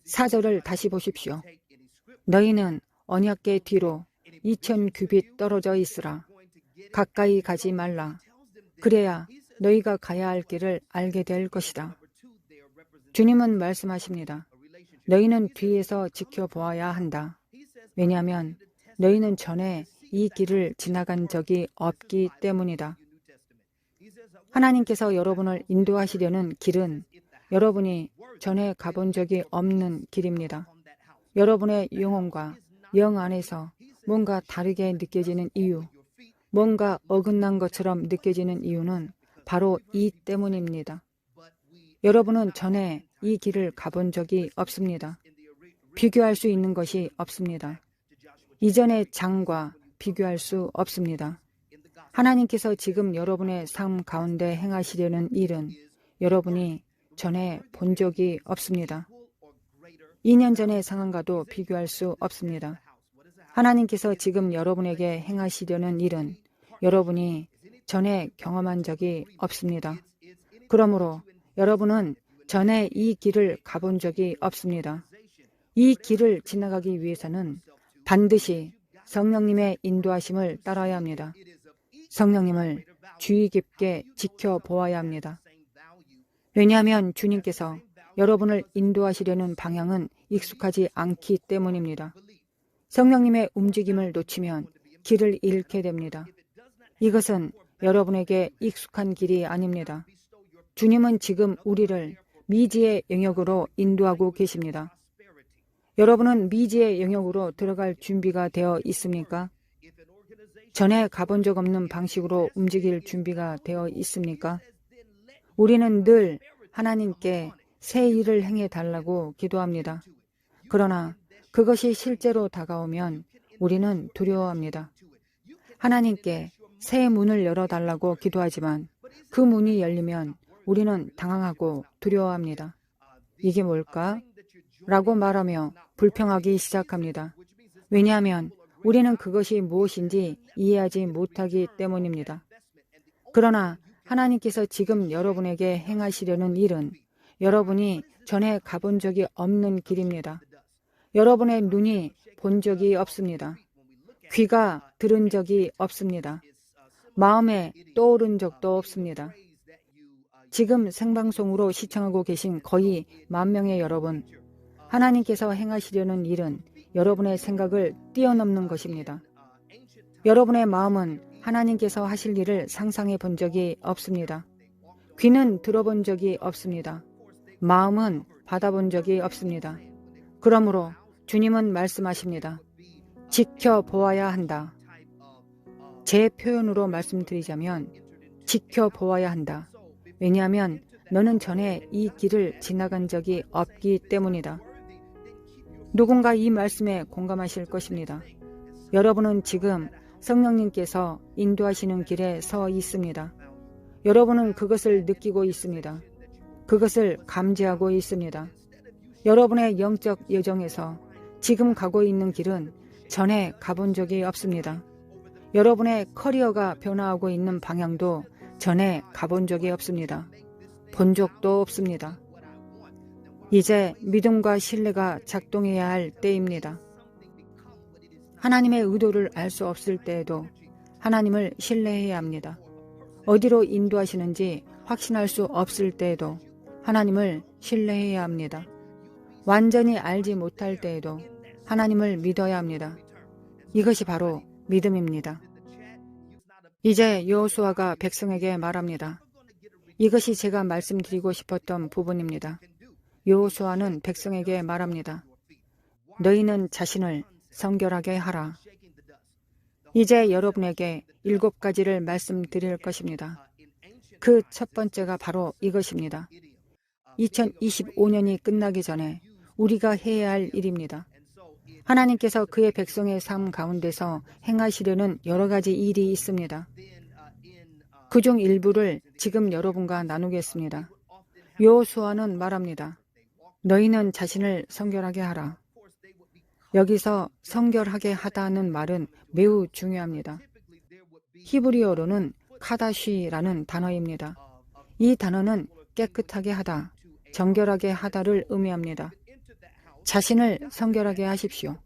4절을 다시 보십시오. 너희는 언약궤 뒤로 2000규빗 떨어져 있으라. 가까이 가지 말라. 그래야 너희가 가야 할 길을 알게 될 것이다. 주님은 말씀하십니다. 너희는 뒤에서 지켜보아야 한다. 왜냐하면 너희는 전에 이 길을 지나간 적이 없기 때문이다. 하나님께서 여러분을 인도하시려는 길은 여러분이 전에 가본 적이 없는 길입니다. 여러분의 영혼과 영 안에서 뭔가 다르게 느껴지는 이유, 뭔가 어긋난 것처럼 느껴지는 이유는 바로 이 때문입니다. 여러분은 전에 이 길을 가본 적이 없습니다. 비교할 수 있는 것이 없습니다. 이전의 장과 비교할 수 없습니다. 하나님께서 지금 여러분의 삶 가운데 행하시려는 일은 여러분이 전에 본 적이 없습니다. 2년 전의 상황과도 비교할 수 없습니다. 하나님께서 지금 여러분에게 행하시려는 일은 여러분이 전에 경험한 적이 없습니다. 그러므로 여러분은 전에 이 길을 가본 적이 없습니다. 이 길을 지나가기 위해서는 반드시 성령님의 인도하심을 따라야 합니다. 성령님을 주의 깊게 지켜보아야 합니다. 왜냐하면 주님께서 여러분을 인도하시려는 방향은 익숙하지 않기 때문입니다. 성령님의 움직임을 놓치면 길을 잃게 됩니다. 이것은 여러분에게 익숙한 길이 아닙니다. 주님은 지금 우리를 미지의 영역으로 인도하고 계십니다. 여러분은 미지의 영역으로 들어갈 준비가 되어 있습니까? 전에 가본 적 없는 방식으로 움직일 준비가 되어 있습니까? 우리는 늘 하나님께 새 일을 행해 달라고 기도합니다. 그러나 그것이 실제로 다가오면 우리는 두려워합니다. 하나님께 새 문을 열어달라고 기도하지만 그 문이 열리면 우리는 당황하고 두려워합니다. 이게 뭘까? 라고 말하며 불평하기 시작합니다. 왜냐하면 우리는 그것이 무엇인지 이해하지 못하기 때문입니다. 그러나 하나님께서 지금 여러분에게 행하시려는 일은 여러분이 전에 가본 적이 없는 길입니다. 여러분의 눈이 본 적이 없습니다. 귀가 들은 적이 없습니다. 마음에 떠오른 적도 없습니다. 지금 생방송으로 시청하고 계신 거의 10,000명의 여러분, 하나님께서 행하시려는 일은 여러분의 생각을 뛰어넘는 것입니다. 여러분의 마음은 하나님께서 하실 일을 상상해 본 적이 없습니다. 귀는 들어본 적이 없습니다. 마음은 받아본 적이 없습니다. 그러므로 주님은 말씀하십니다. 지켜보아야 한다. 제 표현으로 말씀드리자면 지켜보아야 한다. 왜냐하면 너는 전에 이 길을 지나간 적이 없기 때문이다. 누군가 이 말씀에 공감하실 것입니다. 여러분은 지금 성령님께서 인도하시는 길에 서 있습니다. 여러분은 그것을 느끼고 있습니다. 그것을 감지하고 있습니다. 여러분의 영적 여정에서 지금 가고 있는 길은 전에 가본 적이 없습니다. 여러분의 커리어가 변화하고 있는 방향도 전에 가본 적이 없습니다. 본 적도 없습니다. 이제 믿음과 신뢰가 작동해야 할 때입니다. 하나님의 의도를 알 수 없을 때에도 하나님을 신뢰해야 합니다. 어디로 인도하시는지 확신할 수 없을 때에도 하나님을 신뢰해야 합니다. 완전히 알지 못할 때에도 하나님을 믿어야 합니다. 이것이 바로 믿음입니다. 이제 여호수아가 백성에게 말합니다. 이것이 제가 말씀드리고 싶었던 부분입니다. 여호수아는 백성에게 말합니다. 너희는 자신을 성결하게 하라. 이제 여러분에게 7가지를 말씀드릴 것입니다. 그 첫 번째가 바로 이것입니다. 2025년이 끝나기 전에 우리가 해야 할 일입니다. 하나님께서 그의 백성의 삶 가운데서 행하시려는 여러 가지 일이 있습니다. 그중 일부를 지금 여러분과 나누겠습니다. 여호수아는 말합니다. 너희는 자신을 성결하게 하라. 여기서 성결하게 하다는 말은 매우 중요합니다. 히브리어로는 카다쉬라는 단어입니다. 이 단어는 깨끗하게 하다, 정결하게 하다를 의미합니다. 자신을 성결하게 하십시오.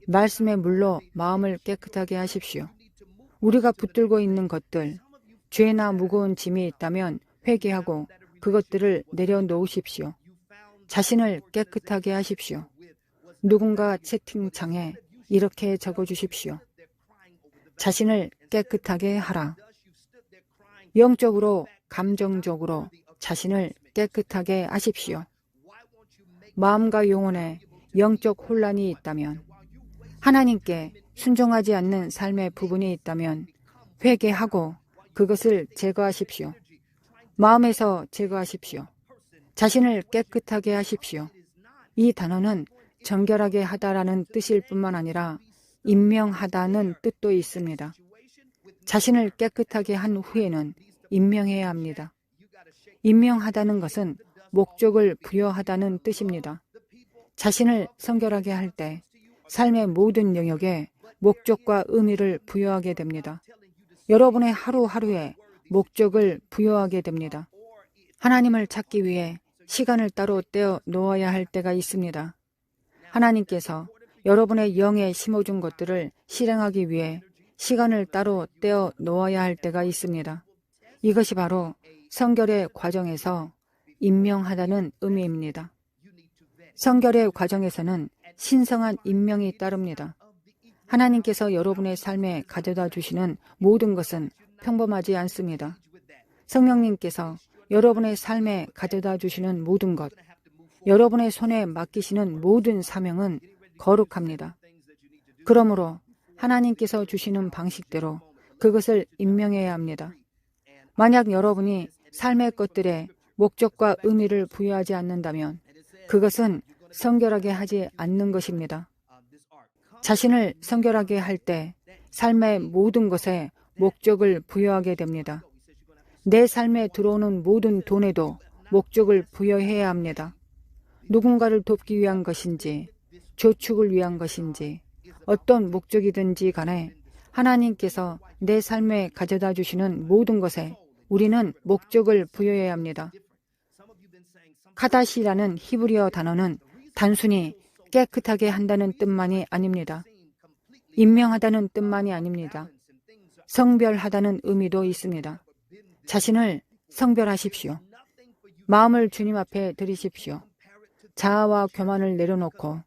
말씀의 물로 마음을 깨끗하게 하십시오. 우리가 붙들고 있는 것들, 죄나 무거운 짐이 있다면 회개하고 그것들을 내려놓으십시오. 자신을 깨끗하게 하십시오. 누군가 채팅창에 이렇게 적어주십시오. 자신을 깨끗하게 하라. 영적으로, 감정적으로 자신을 깨끗하게 하십시오. 마음과 영혼에 영적 혼란이 있다면, 하나님께 순종하지 않는 삶의 부분이 있다면 회개하고 그것을 제거하십시오. 마음에서 제거하십시오. 자신을 깨끗하게 하십시오. 이 단어는 정결하게 하다라는 뜻일 뿐만 아니라 임명하다는 뜻도 있습니다. 자신을 깨끗하게 한 후에는 임명해야 합니다. 임명하다는 것은 목적을 부여하다는 뜻입니다. 자신을 성결하게 할 때 삶의 모든 영역에 목적과 의미를 부여하게 됩니다. 여러분의 하루하루에 목적을 부여하게 됩니다. 하나님을 찾기 위해 시간을 따로 떼어 놓아야 할 때가 있습니다. 하나님께서 여러분의 영에 심어준 것들을 실행하기 위해 시간을 따로 떼어 놓아야 할 때가 있습니다. 이것이 바로 성결의 과정에서 임명하다는 의미입니다. 성결의 과정에서는 신성한 임명이 따릅니다. 하나님께서 여러분의 삶에 가져다 주시는 모든 것은 평범하지 않습니다. 성령님께서 여러분의 삶에 가져다 주시는 모든 것, 여러분의 손에 맡기시는 모든 사명은 거룩합니다. 그러므로 하나님께서 주시는 방식대로 그것을 임명해야 합니다. 만약 여러분이 삶의 것들에 목적과 의미를 부여하지 않는다면 그것은 성결하게 하지 않는 것입니다. 자신을 성결하게 할 때 삶의 모든 것에 목적을 부여하게 됩니다. 내 삶에 들어오는 모든 돈에도 목적을 부여해야 합니다. 누군가를 돕기 위한 것인지, 저축을 위한 것인지, 어떤 목적이든지 간에 하나님께서 내 삶에 가져다 주시는 모든 것에 우리는 목적을 부여해야 합니다. 카다시라는 히브리어 단어는 단순히 깨끗하게 한다는 뜻만이 아닙니다. 임명하다는 뜻만이 아닙니다. 성별하다는 의미도 있습니다. 자신을 성별하십시오. 마음을 주님 앞에 드리십시오. 자아와 교만을 내려놓고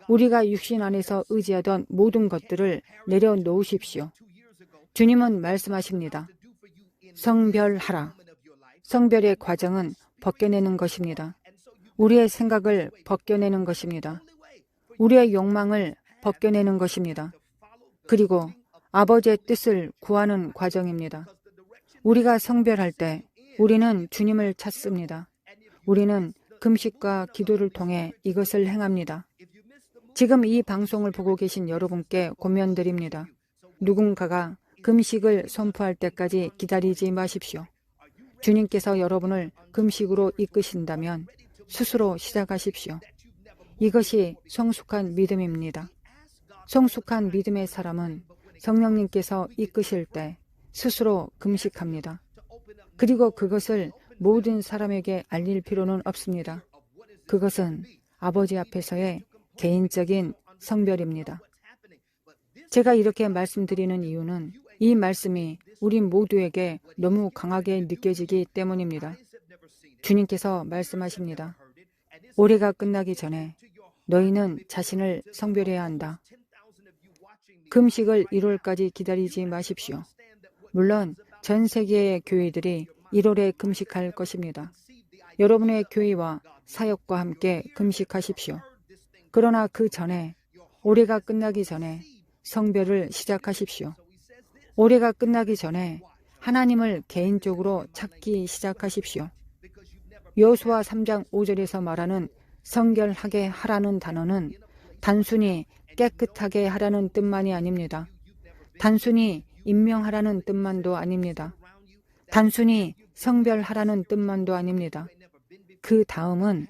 우리가 육신 안에서 의지하던 모든 것들을 내려놓으십시오. 주님은 말씀하십니다. 성별하라. 성별의 과정은 벗겨내는 것입니다. 우리의 생각을 벗겨내는 것입니다. 우리의 욕망을 벗겨내는 것입니다. 그리고 아버지의 뜻을 구하는 과정입니다. 우리가 성별할 때 우리는 주님을 찾습니다. 우리는 금식과 기도를 통해 이것을 행합니다. 지금 이 방송을 보고 계신 여러분께 권면드립니다. 누군가가 금식을 선포할 때까지 기다리지 마십시오. 주님께서 여러분을 금식으로 이끄신다면 스스로 시작하십시오. 이것이 성숙한 믿음입니다. 성숙한 믿음의 사람은 성령님께서 이끄실 때 스스로 금식합니다. 그리고 그것을 모든 사람에게 알릴 필요는 없습니다. 그것은 아버지 앞에서의 개인적인 성별입니다. 제가 이렇게 말씀드리는 이유는 이 말씀이 우리 모두에게 너무 강하게 느껴지기 때문입니다. 주님께서 말씀하십니다. 올해가 끝나기 전에 너희는 자신을 성별해야 한다. 금식을 1월까지 기다리지 마십시오. 물론 전 세계의 교회들이 1월에 금식할 것입니다. 여러분의 교회와 사역과 함께 금식하십시오. 그러나 그 전에 올해가 끝나기 전에 성별을 시작하십시오. 올해가 끝나기 전에 하나님을 개인적으로 찾기 시작하십시오. 여호수아 3장 5절에서 말하는 성결하게 하라는 단어는 단순히 깨끗하게 하라는 뜻만이 아닙니다. 단순히 임명하라는 뜻만도 아닙니다. 단순히 성별하라는 뜻만도 아닙니다. 그 다음은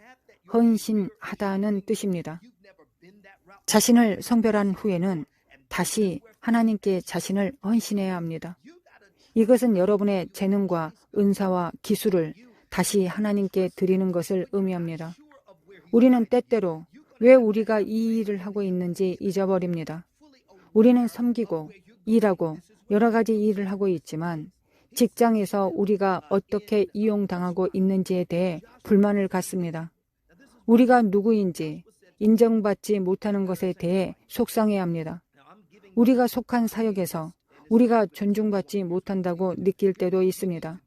헌신하다는 뜻입니다. 자신을 성별한 후에는 다시 하나님께 자신을 헌신해야 합니다. 이것은 여러분의 재능과 은사와 기술을 다시 하나님께 드리는 것을 의미합니다. 우리는 때때로 왜 우리가 이 일을 하고 있는지 잊어버립니다. 우리는 섬기고 일하고 여러 가지 일을 하고 있지만 직장에서 우리가 어떻게 이용당하고 있는지에 대해 불만을 갖습니다. 우리가 누구인지 인정받지 못하는 것에 대해 속상해합니다. 우리가 속한 사역에서 우리가 존중받지 못한다고 느낄 때도 있습니다.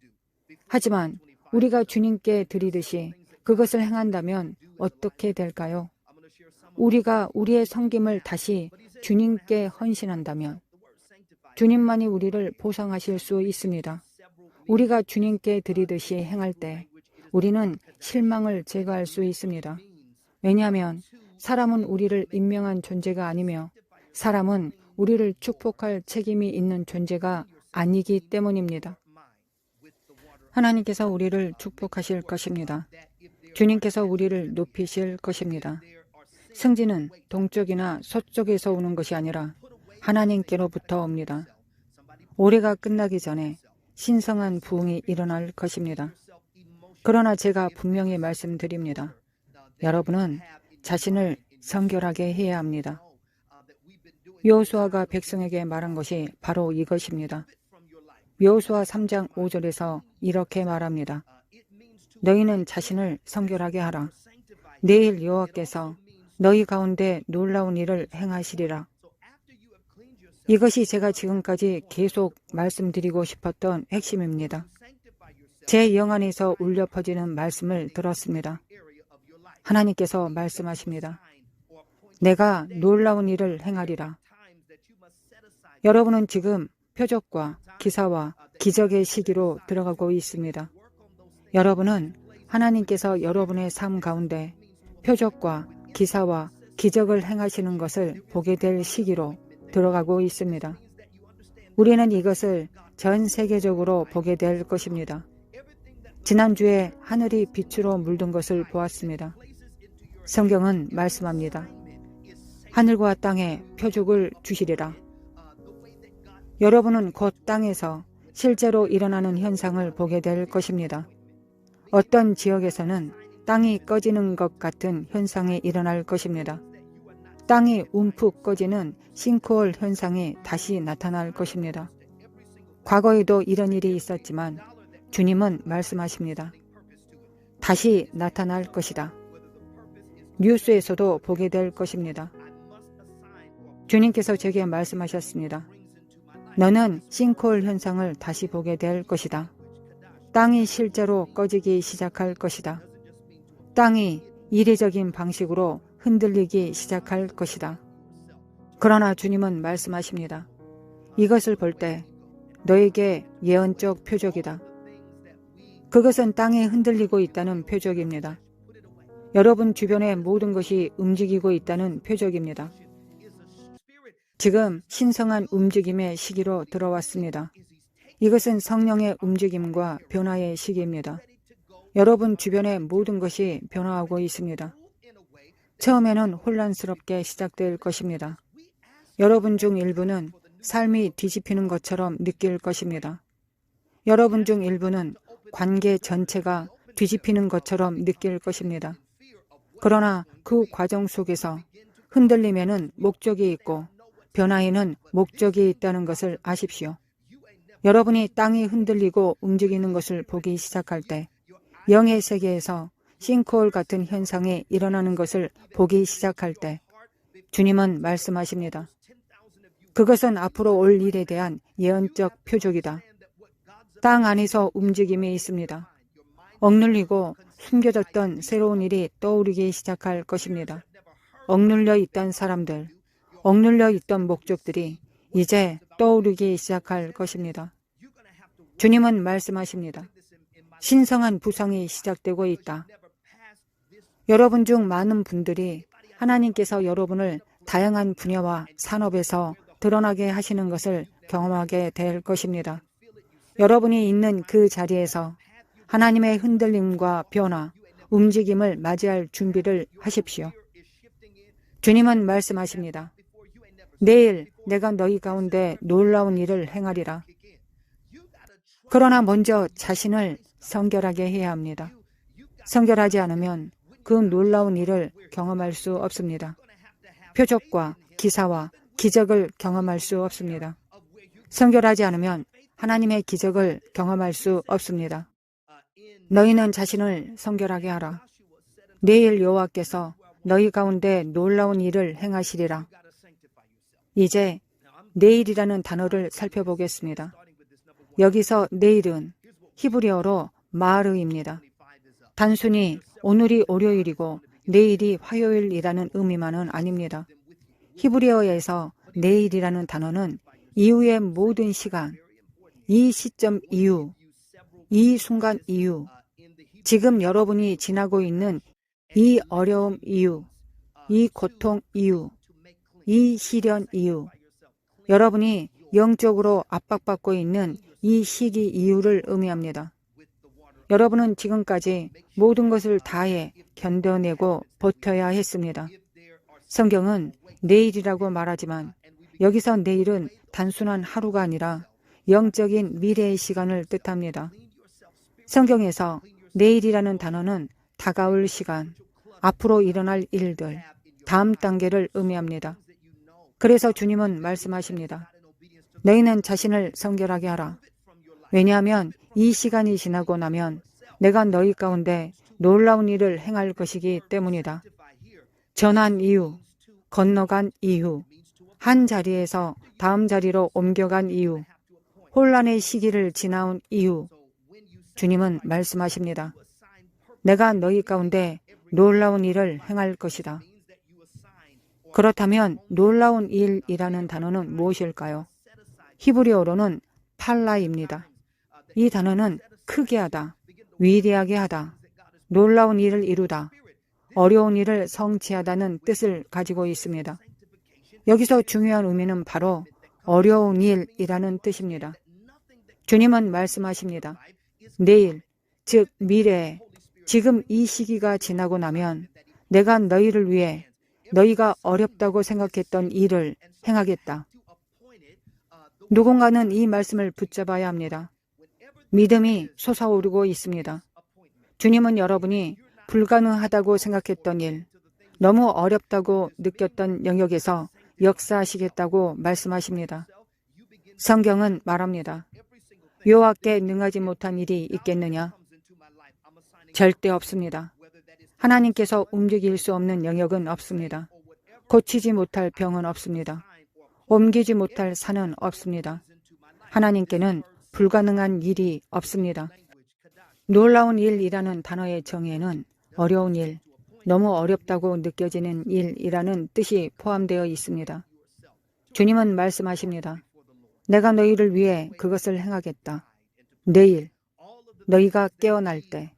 하지만 우리가 주님께 드리듯이 그것을 행한다면 어떻게 될까요? 우리가 우리의 섬김을 다시 주님께 헌신한다면 주님만이 우리를 보상하실 수 있습니다. 우리가 주님께 드리듯이 행할 때 우리는 실망을 제거할 수 있습니다. 왜냐하면 사람은 우리를 임명한 존재가 아니며 사람은 우리를 축복할 책임이 있는 존재가 아니기 때문입니다. 하나님께서 우리를 축복하실 것입니다. 주님께서 우리를 높이실 것입니다. 승진은 동쪽이나 서쪽에서 오는 것이 아니라 하나님께로부터 옵니다. 올해가 끝나기 전에 신성한 부흥이 일어날 것입니다. 그러나 제가 분명히 말씀드립니다. 여러분은 자신을 성결하게 해야 합니다. 여호수아가 백성에게 말한 것이 바로 이것입니다. 여호수아 3장 5절에서 이렇게 말합니다. 너희는 자신을 성결하게 하라. 내일 여호와께서 너희 가운데 놀라운 일을 행하시리라. 이것이 제가 지금까지 계속 말씀드리고 싶었던 핵심입니다. 제 영 안에서 울려 퍼지는 말씀을 들었습니다. 하나님께서 말씀하십니다. 내가 놀라운 일을 행하리라. 여러분은 지금 표적과 기사와 기적의 시기로 들어가고 있습니다. 여러분은 하나님께서 여러분의 삶 가운데 표적과 기사와 기적을 행하시는 것을 보게 될 시기로 들어가고 있습니다. 우리는 이것을 전 세계적으로 보게 될 것입니다. 지난주에 하늘이 빛으로 물든 것을 보았습니다. 성경은 말씀합니다. 하늘과 땅에 표적을 주시리라. 여러분은 곧 땅에서 실제로 일어나는 현상을 보게 될 것입니다. 어떤 지역에서는 땅이 꺼지는 것 같은 현상이 일어날 것입니다. 땅이 움푹 꺼지는 싱크홀 현상이 다시 나타날 것입니다. 과거에도 이런 일이 있었지만 주님은 말씀하십니다. 다시 나타날 것이다. 뉴스에서도 보게 될 것입니다. 주님께서 제게 말씀하셨습니다. 너는 싱크홀 현상을 다시 보게 될 것이다. 땅이 실제로 꺼지기 시작할 것이다. 땅이 이례적인 방식으로 흔들리기 시작할 것이다. 그러나 주님은 말씀하십니다. 이것을 볼 때 너에게 예언적 표적이다. 그것은 땅이 흔들리고 있다는 표적입니다. 여러분 주변의 모든 것이 움직이고 있다는 표적입니다. 지금 신성한 움직임의 시기로 들어왔습니다. 이것은 성령의 움직임과 변화의 시기입니다. 여러분 주변의 모든 것이 변화하고 있습니다. 처음에는 혼란스럽게 시작될 것입니다. 여러분 중 일부는 삶이 뒤집히는 것처럼 느낄 것입니다. 여러분 중 일부는 관계 전체가 뒤집히는 것처럼 느낄 것입니다. 그러나 그 과정 속에서 흔들림에는 목적이 있고 변화에는 목적이 있다는 것을 아십시오. 여러분이 땅이 흔들리고 움직이는 것을 보기 시작할 때 영의 세계에서 싱크홀 같은 현상이 일어나는 것을 보기 시작할 때 주님은 말씀하십니다. 그것은 앞으로 올 일에 대한 예언적 표적이다. 땅 안에서 움직임이 있습니다. 억눌리고 숨겨졌던 새로운 일이 떠오르기 시작할 것입니다. 억눌려 있던 사람들, 억눌려 있던 목적들이 이제 떠오르기 시작할 것입니다. 주님은 말씀하십니다. 신성한 부상이 시작되고 있다. 여러분 중 많은 분들이 하나님께서 여러분을 다양한 분야와 산업에서 드러나게 하시는 것을 경험하게 될 것입니다. 여러분이 있는 그 자리에서 하나님의 흔들림과 변화, 움직임을 맞이할 준비를 하십시오. 주님은 말씀하십니다. 내일 내가 너희 가운데 놀라운 일을 행하리라. 그러나 먼저 자신을 성결하게 해야 합니다. 성결하지 않으면 그 놀라운 일을 경험할 수 없습니다. 표적과 기사와 기적을 경험할 수 없습니다. 성결하지 않으면 하나님의 기적을 경험할 수 없습니다. 너희는 자신을 성결하게 하라. 내일 여호와께서 너희 가운데 놀라운 일을 행하시리라. 이제 내일이라는 단어를 살펴보겠습니다. 여기서 내일은 히브리어로 마르입니다. 단순히 오늘이 월요일이고 내일이 화요일이라는 의미만은 아닙니다. 히브리어에서 내일이라는 단어는 이후의 모든 시간, 이 시점 이후, 이 순간 이후, 지금 여러분이 지나고 있는 이 어려움 이후, 이 고통 이후, 이 시련 이후, 여러분이 영적으로 압박받고 있는 이 시기 이후를 의미합니다. 여러분은 지금까지 모든 것을 다해 견뎌내고 버텨야 했습니다. 성경은 내일이라고 말하지만 여기서 내일은 단순한 하루가 아니라 영적인 미래의 시간을 뜻합니다. 성경에서 내일이라는 단어는 다가올 시간, 앞으로 일어날 일들, 다음 단계를 의미합니다. 그래서 주님은 말씀하십니다. 너희는 자신을 성결하게 하라. 왜냐하면 이 시간이 지나고 나면 내가 너희 가운데 놀라운 일을 행할 것이기 때문이다. 전한 이유, 건너간 이유, 한 자리에서 다음 자리로 옮겨간 이유, 혼란의 시기를 지나온 이유, 주님은 말씀하십니다. 내가 너희 가운데 놀라운 일을 행할 것이다. 그렇다면 놀라운 일이라는 단어는 무엇일까요? 히브리어로는 팔라입니다. 이 단어는 크게 하다, 위대하게 하다, 놀라운 일을 이루다, 어려운 일을 성취하다는 뜻을 가지고 있습니다. 여기서 중요한 의미는 바로 어려운 일이라는 뜻입니다. 주님은 말씀하십니다. 내일, 즉 미래에, 지금 이 시기가 지나고 나면 내가 너희를 위해 너희가 어렵다고 생각했던 일을 행하겠다. 누군가는 이 말씀을 붙잡아야 합니다. 믿음이 솟아오르고 있습니다. 주님은 여러분이 불가능하다고 생각했던 일, 너무 어렵다고 느꼈던 영역에서 역사하시겠다고 말씀하십니다. 성경은 말합니다. 여호와께 능하지 못한 일이 있겠느냐? 절대 없습니다. 하나님께서 움직일 수 없는 영역은 없습니다. 고치지 못할 병은 없습니다. 옮기지 못할 산은 없습니다. 하나님께는 불가능한 일이 없습니다. 놀라운 일이라는 단어의 정의에는 어려운 일, 너무 어렵다고 느껴지는 일이라는 뜻이 포함되어 있습니다. 주님은 말씀하십니다. 내가 너희를 위해 그것을 행하겠다. 내일, 너희가 깨어날 때,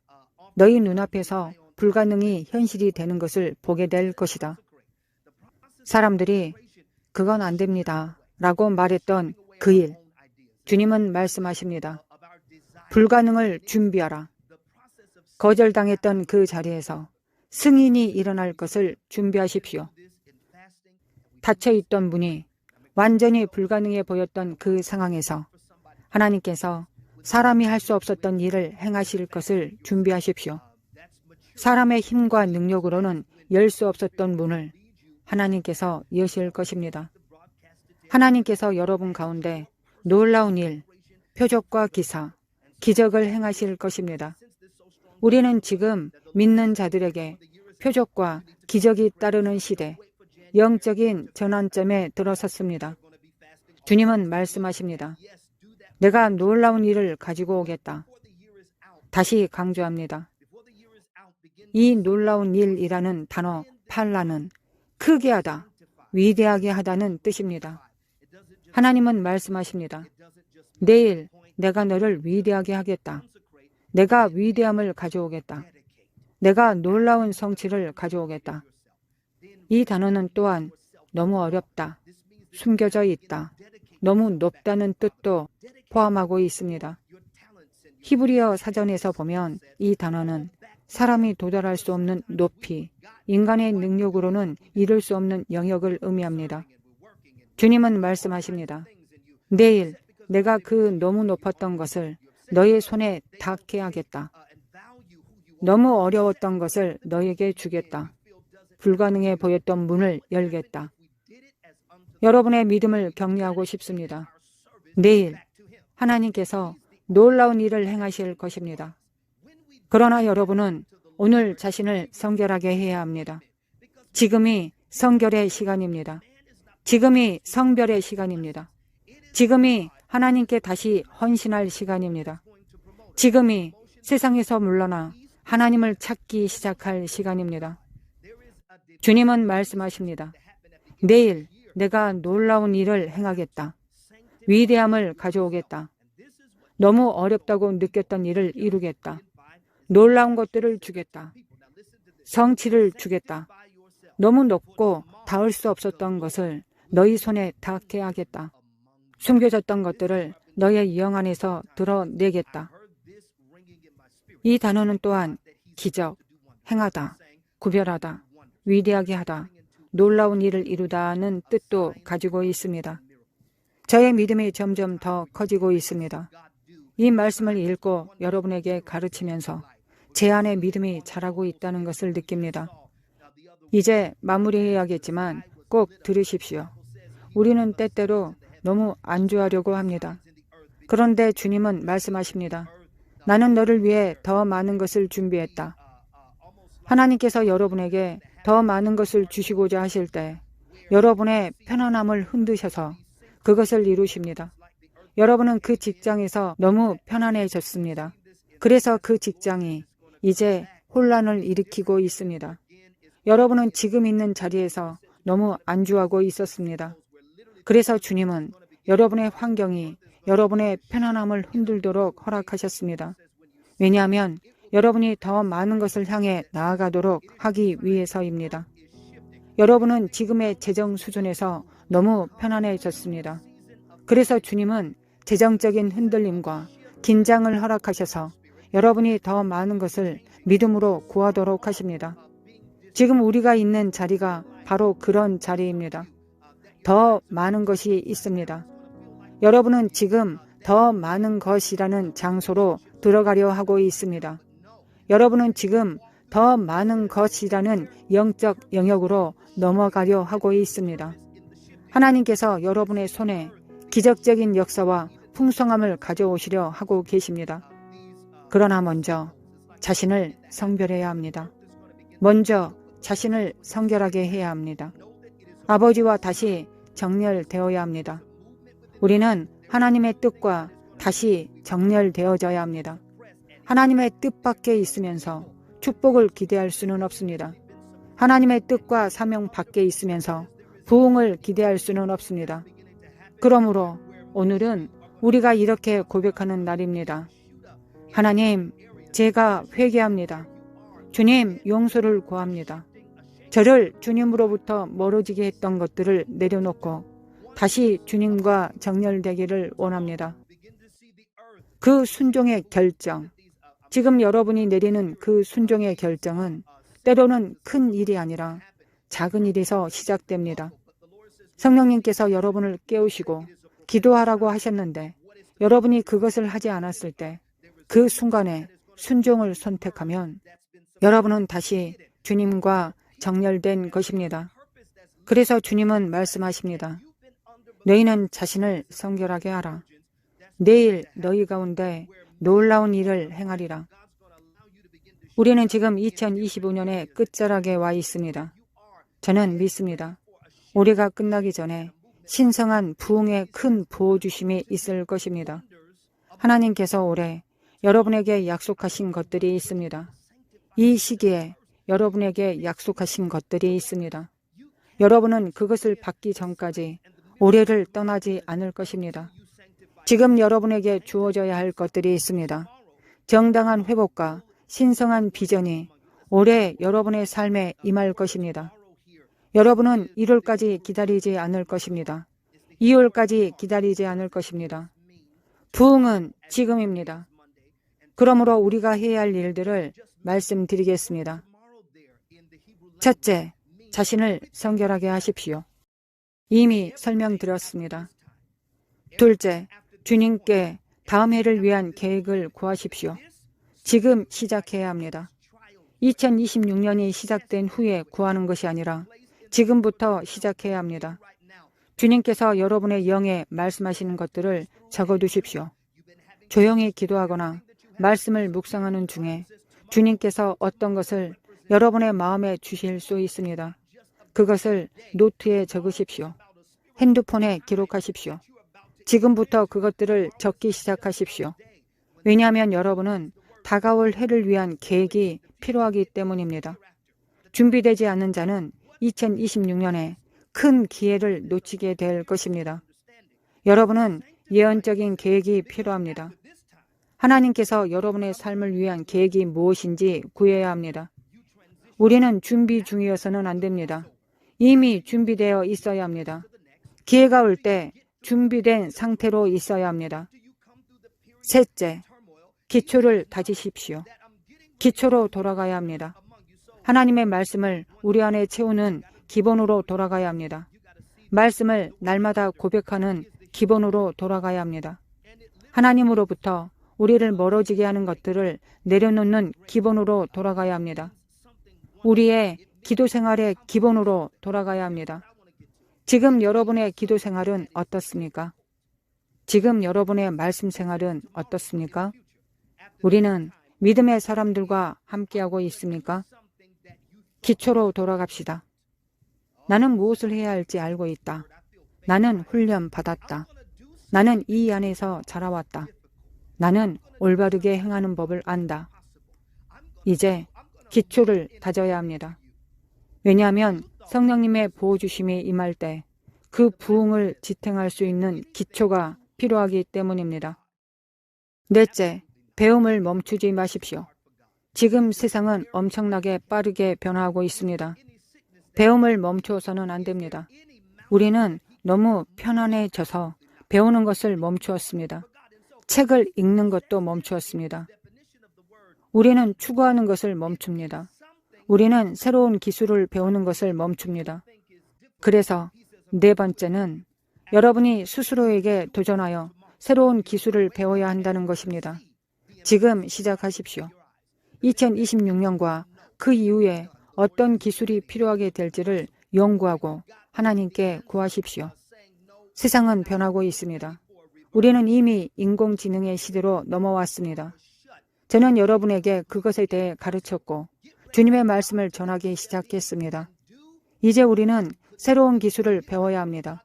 너희 눈앞에서 불가능이 현실이 되는 것을 보게 될 것이다. 사람들이 그건 안 됩니다 라고 말했던 그 일, 주님은 말씀하십니다. 불가능을 준비하라. 거절당했던 그 자리에서 승인이 일어날 것을 준비하십시오. 닫혀있던 문이 완전히 불가능해 보였던 그 상황에서 하나님께서 사람이 할 수 없었던 일을 행하실 것을 준비하십시오. 사람의 힘과 능력으로는 열 수 없었던 문을 하나님께서 여실 것입니다. 하나님께서 여러분 가운데 놀라운 일, 표적과 기사, 기적을 행하실 것입니다. 우리는 지금 믿는 자들에게 표적과 기적이 따르는 시대, 영적인 전환점에 들어섰습니다. 주님은 말씀하십니다. 내가 놀라운 일을 가지고 오겠다. 다시 강조합니다. 이 놀라운 일이라는 단어 팔라는 크게 하다, 위대하게 하다는 뜻입니다. 하나님은 말씀하십니다. 내일 내가 너를 위대하게 하겠다. 내가 위대함을 가져오겠다. 내가 놀라운 성취를 가져오겠다. 이 단어는 또한 너무 어렵다, 숨겨져 있다, 너무 높다는 뜻도 포함하고 있습니다. 히브리어 사전에서 보면 이 단어는 사람이 도달할 수 없는 높이, 인간의 능력으로는 이룰 수 없는 영역을 의미합니다. 주님은 말씀하십니다. 내일 내가 그 너무 높았던 것을 너의 손에 닿게 하겠다. 너무 어려웠던 것을 너에게 주겠다. 불가능해 보였던 문을 열겠다. 여러분의 믿음을 격려하고 싶습니다. 내일 하나님께서 놀라운 일을 행하실 것입니다. 그러나 여러분은 오늘 자신을 성결하게 해야 합니다. 지금이 성결의 시간입니다. 지금이 성별의 시간입니다. 지금이 하나님께 다시 헌신할 시간입니다. 지금이 세상에서 물러나 하나님을 찾기 시작할 시간입니다. 주님은 말씀하십니다. 내일 내가 놀라운 일을 행하겠다. 위대함을 가져오겠다. 너무 어렵다고 느꼈던 일을 이루겠다. 놀라운 것들을 주겠다. 성취를 주겠다. 너무 높고 닿을 수 없었던 것을 너희 손에 닿게 하겠다. 숨겨졌던 것들을 너의 영 안에서 드러내겠다. 이 단어는 또한 기적, 행하다, 구별하다, 위대하게 하다, 놀라운 일을 이루다는 뜻도 가지고 있습니다. 저의 믿음이 점점 더 커지고 있습니다. 이 말씀을 읽고 여러분에게 가르치면서 제 안에 믿음이 자라고 있다는 것을 느낍니다. 이제 마무리해야겠지만 꼭 들으십시오. 우리는 때때로 너무 안주하려고 합니다. 그런데 주님은 말씀하십니다. 나는 너를 위해 더 많은 것을 준비했다. 하나님께서 여러분에게 더 많은 것을 주시고자 하실 때 여러분의 편안함을 흔드셔서 그것을 이루십니다. 여러분은 그 직장에서 너무 편안해졌습니다. 그래서 그 직장이 이제 혼란을 일으키고 있습니다. 여러분은 지금 있는 자리에서 너무 안주하고 있었습니다. 그래서 주님은 여러분의 환경이 여러분의 편안함을 흔들도록 허락하셨습니다. 왜냐하면 여러분이 더 많은 것을 향해 나아가도록 하기 위해서입니다. 여러분은 지금의 재정 수준에서 너무 편안해졌습니다. 그래서 주님은 재정적인 흔들림과 긴장을 허락하셔서 여러분이 더 많은 것을 믿음으로 구하도록 하십니다. 지금 우리가 있는 자리가 바로 그런 자리입니다. 더 많은 것이 있습니다. 여러분은 지금 더 많은 것이라는 장소로 들어가려 하고 있습니다. 여러분은 지금 더 많은 것이라는 영적 영역으로 넘어가려 하고 있습니다. 하나님께서 여러분의 손에 기적적인 역사와 풍성함을 가져오시려 하고 계십니다. 그러나 먼저 자신을 성별해야 합니다. 먼저 자신을 성결하게 해야 합니다. 아버지와 다시 정렬되어야 합니다. 우리는 하나님의 뜻과 다시 정렬되어져야 합니다. 하나님의 뜻 밖에 있으면서 축복을 기대할 수는 없습니다. 하나님의 뜻과 사명 밖에 있으면서 부흥을 기대할 수는 없습니다. 그러므로 오늘은 우리가 이렇게 고백하는 날입니다. 하나님, 제가 회개합니다. 주님, 용서를 구합니다. 저를 주님으로부터 멀어지게 했던 것들을 내려놓고 다시 주님과 정렬되기를 원합니다. 그 순종의 결정, 지금 여러분이 내리는 그 순종의 결정은 때로는 큰 일이 아니라 작은 일에서 시작됩니다. 성령님께서 여러분을 깨우시고 기도하라고 하셨는데 여러분이 그것을 하지 않았을 때 그 순간에 순종을 선택하면 여러분은 다시 주님과 정렬된 것입니다. 그래서 주님은 말씀하십니다. 너희는 자신을 성결하게 하라. 내일 너희 가운데 놀라운 일을 행하리라. 우리는 지금 2025년의 끝자락에 와 있습니다. 저는 믿습니다. 올해가 끝나기 전에 신성한 부흥의 큰 부어주심이 있을 것입니다. 하나님께서 올해 여러분에게 약속하신 것들이 있습니다. 이 시기에 여러분에게 약속하신 것들이 있습니다. 여러분은 그것을 받기 전까지 올해를 떠나지 않을 것입니다. 지금 여러분에게 주어져야 할 것들이 있습니다. 정당한 회복과 신성한 비전이 올해 여러분의 삶에 임할 것입니다. 여러분은 1월까지 기다리지 않을 것입니다. 2월까지 기다리지 않을 것입니다. 부흥은 지금입니다. 그러므로 우리가 해야 할 일들을 말씀드리겠습니다. 첫째, 자신을 성결하게 하십시오. 이미 설명드렸습니다. 둘째, 주님께 다음 해를 위한 계획을 구하십시오. 지금 시작해야 합니다. 2026년이 시작된 후에 구하는 것이 아니라 지금부터 시작해야 합니다. 주님께서 여러분의 영에 말씀하시는 것들을 적어두십시오. 조용히 기도하거나 말씀을 묵상하는 중에 주님께서 어떤 것을 여러분의 마음에 주실 수 있습니다. 그것을 노트에 적으십시오. 핸드폰에 기록하십시오. 지금부터 그것들을 적기 시작하십시오. 왜냐하면 여러분은 다가올 해를 위한 계획이 필요하기 때문입니다. 준비되지 않은 자는 2026년에 큰 기회를 놓치게 될 것입니다. 여러분은 예언적인 계획이 필요합니다. 하나님께서 여러분의 삶을 위한 계획이 무엇인지 구해야 합니다. 우리는 준비 중이어서는 안 됩니다. 이미 준비되어 있어야 합니다. 기회가 올 때 준비된 상태로 있어야 합니다. 셋째, 기초를 다지십시오. 기초로 돌아가야 합니다. 하나님의 말씀을 우리 안에 채우는 기본으로 돌아가야 합니다. 말씀을 날마다 고백하는 기본으로 돌아가야 합니다. 하나님으로부터 우리를 멀어지게 하는 것들을 내려놓는 기본으로 돌아가야 합니다. 우리의 기도 생활의 기본으로 돌아가야 합니다. 지금 여러분의 기도 생활은 어떻습니까? 지금 여러분의 말씀 생활은 어떻습니까? 우리는 믿음의 사람들과 함께하고 있습니까? 기초로 돌아갑시다. 나는 무엇을 해야 할지 알고 있다. 나는 훈련 받았다. 나는 이 안에서 자라왔다. 나는 올바르게 행하는 법을 안다. 이제 기초를 다져야 합니다. 왜냐하면 성령님의 보호주심이 임할 때 그 부흥을 지탱할 수 있는 기초가 필요하기 때문입니다. 넷째, 배움을 멈추지 마십시오. 지금 세상은 엄청나게 빠르게 변화하고 있습니다. 배움을 멈추어서는 안 됩니다. 우리는 너무 편안해져서 배우는 것을 멈추었습니다. 책을 읽는 것도 멈추었습니다. 우리는 추구하는 것을 멈춥니다. 우리는 새로운 기술을 배우는 것을 멈춥니다. 그래서 네 번째는 여러분이 스스로에게 도전하여 새로운 기술을 배워야 한다는 것입니다. 지금 시작하십시오. 2026년과 그 이후에 어떤 기술이 필요하게 될지를 연구하고 하나님께 구하십시오. 세상은 변하고 있습니다. 우리는 이미 인공지능의 시대로 넘어왔습니다. 저는 여러분에게 그것에 대해 가르쳤고 주님의 말씀을 전하기 시작했습니다. 이제 우리는 새로운 기술을 배워야 합니다.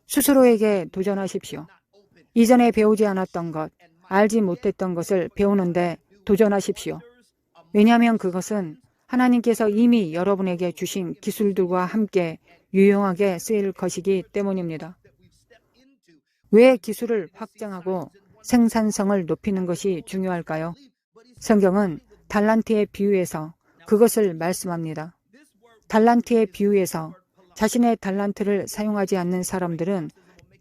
스스로에게 도전하십시오. 이전에 배우지 않았던 것, 알지 못했던 것을 배우는데 도전하십시오. 왜냐하면 그것은 하나님께서 이미 여러분에게 주신 기술들과 함께 유용하게 쓰일 것이기 때문입니다. 왜 기술을 확장하고 생산성을 높이는 것이 중요할까요? 성경은 달란트에 비유해서 그것을 말씀합니다. 달란트에 비유해서 자신의 달란트를 사용하지 않는 사람들은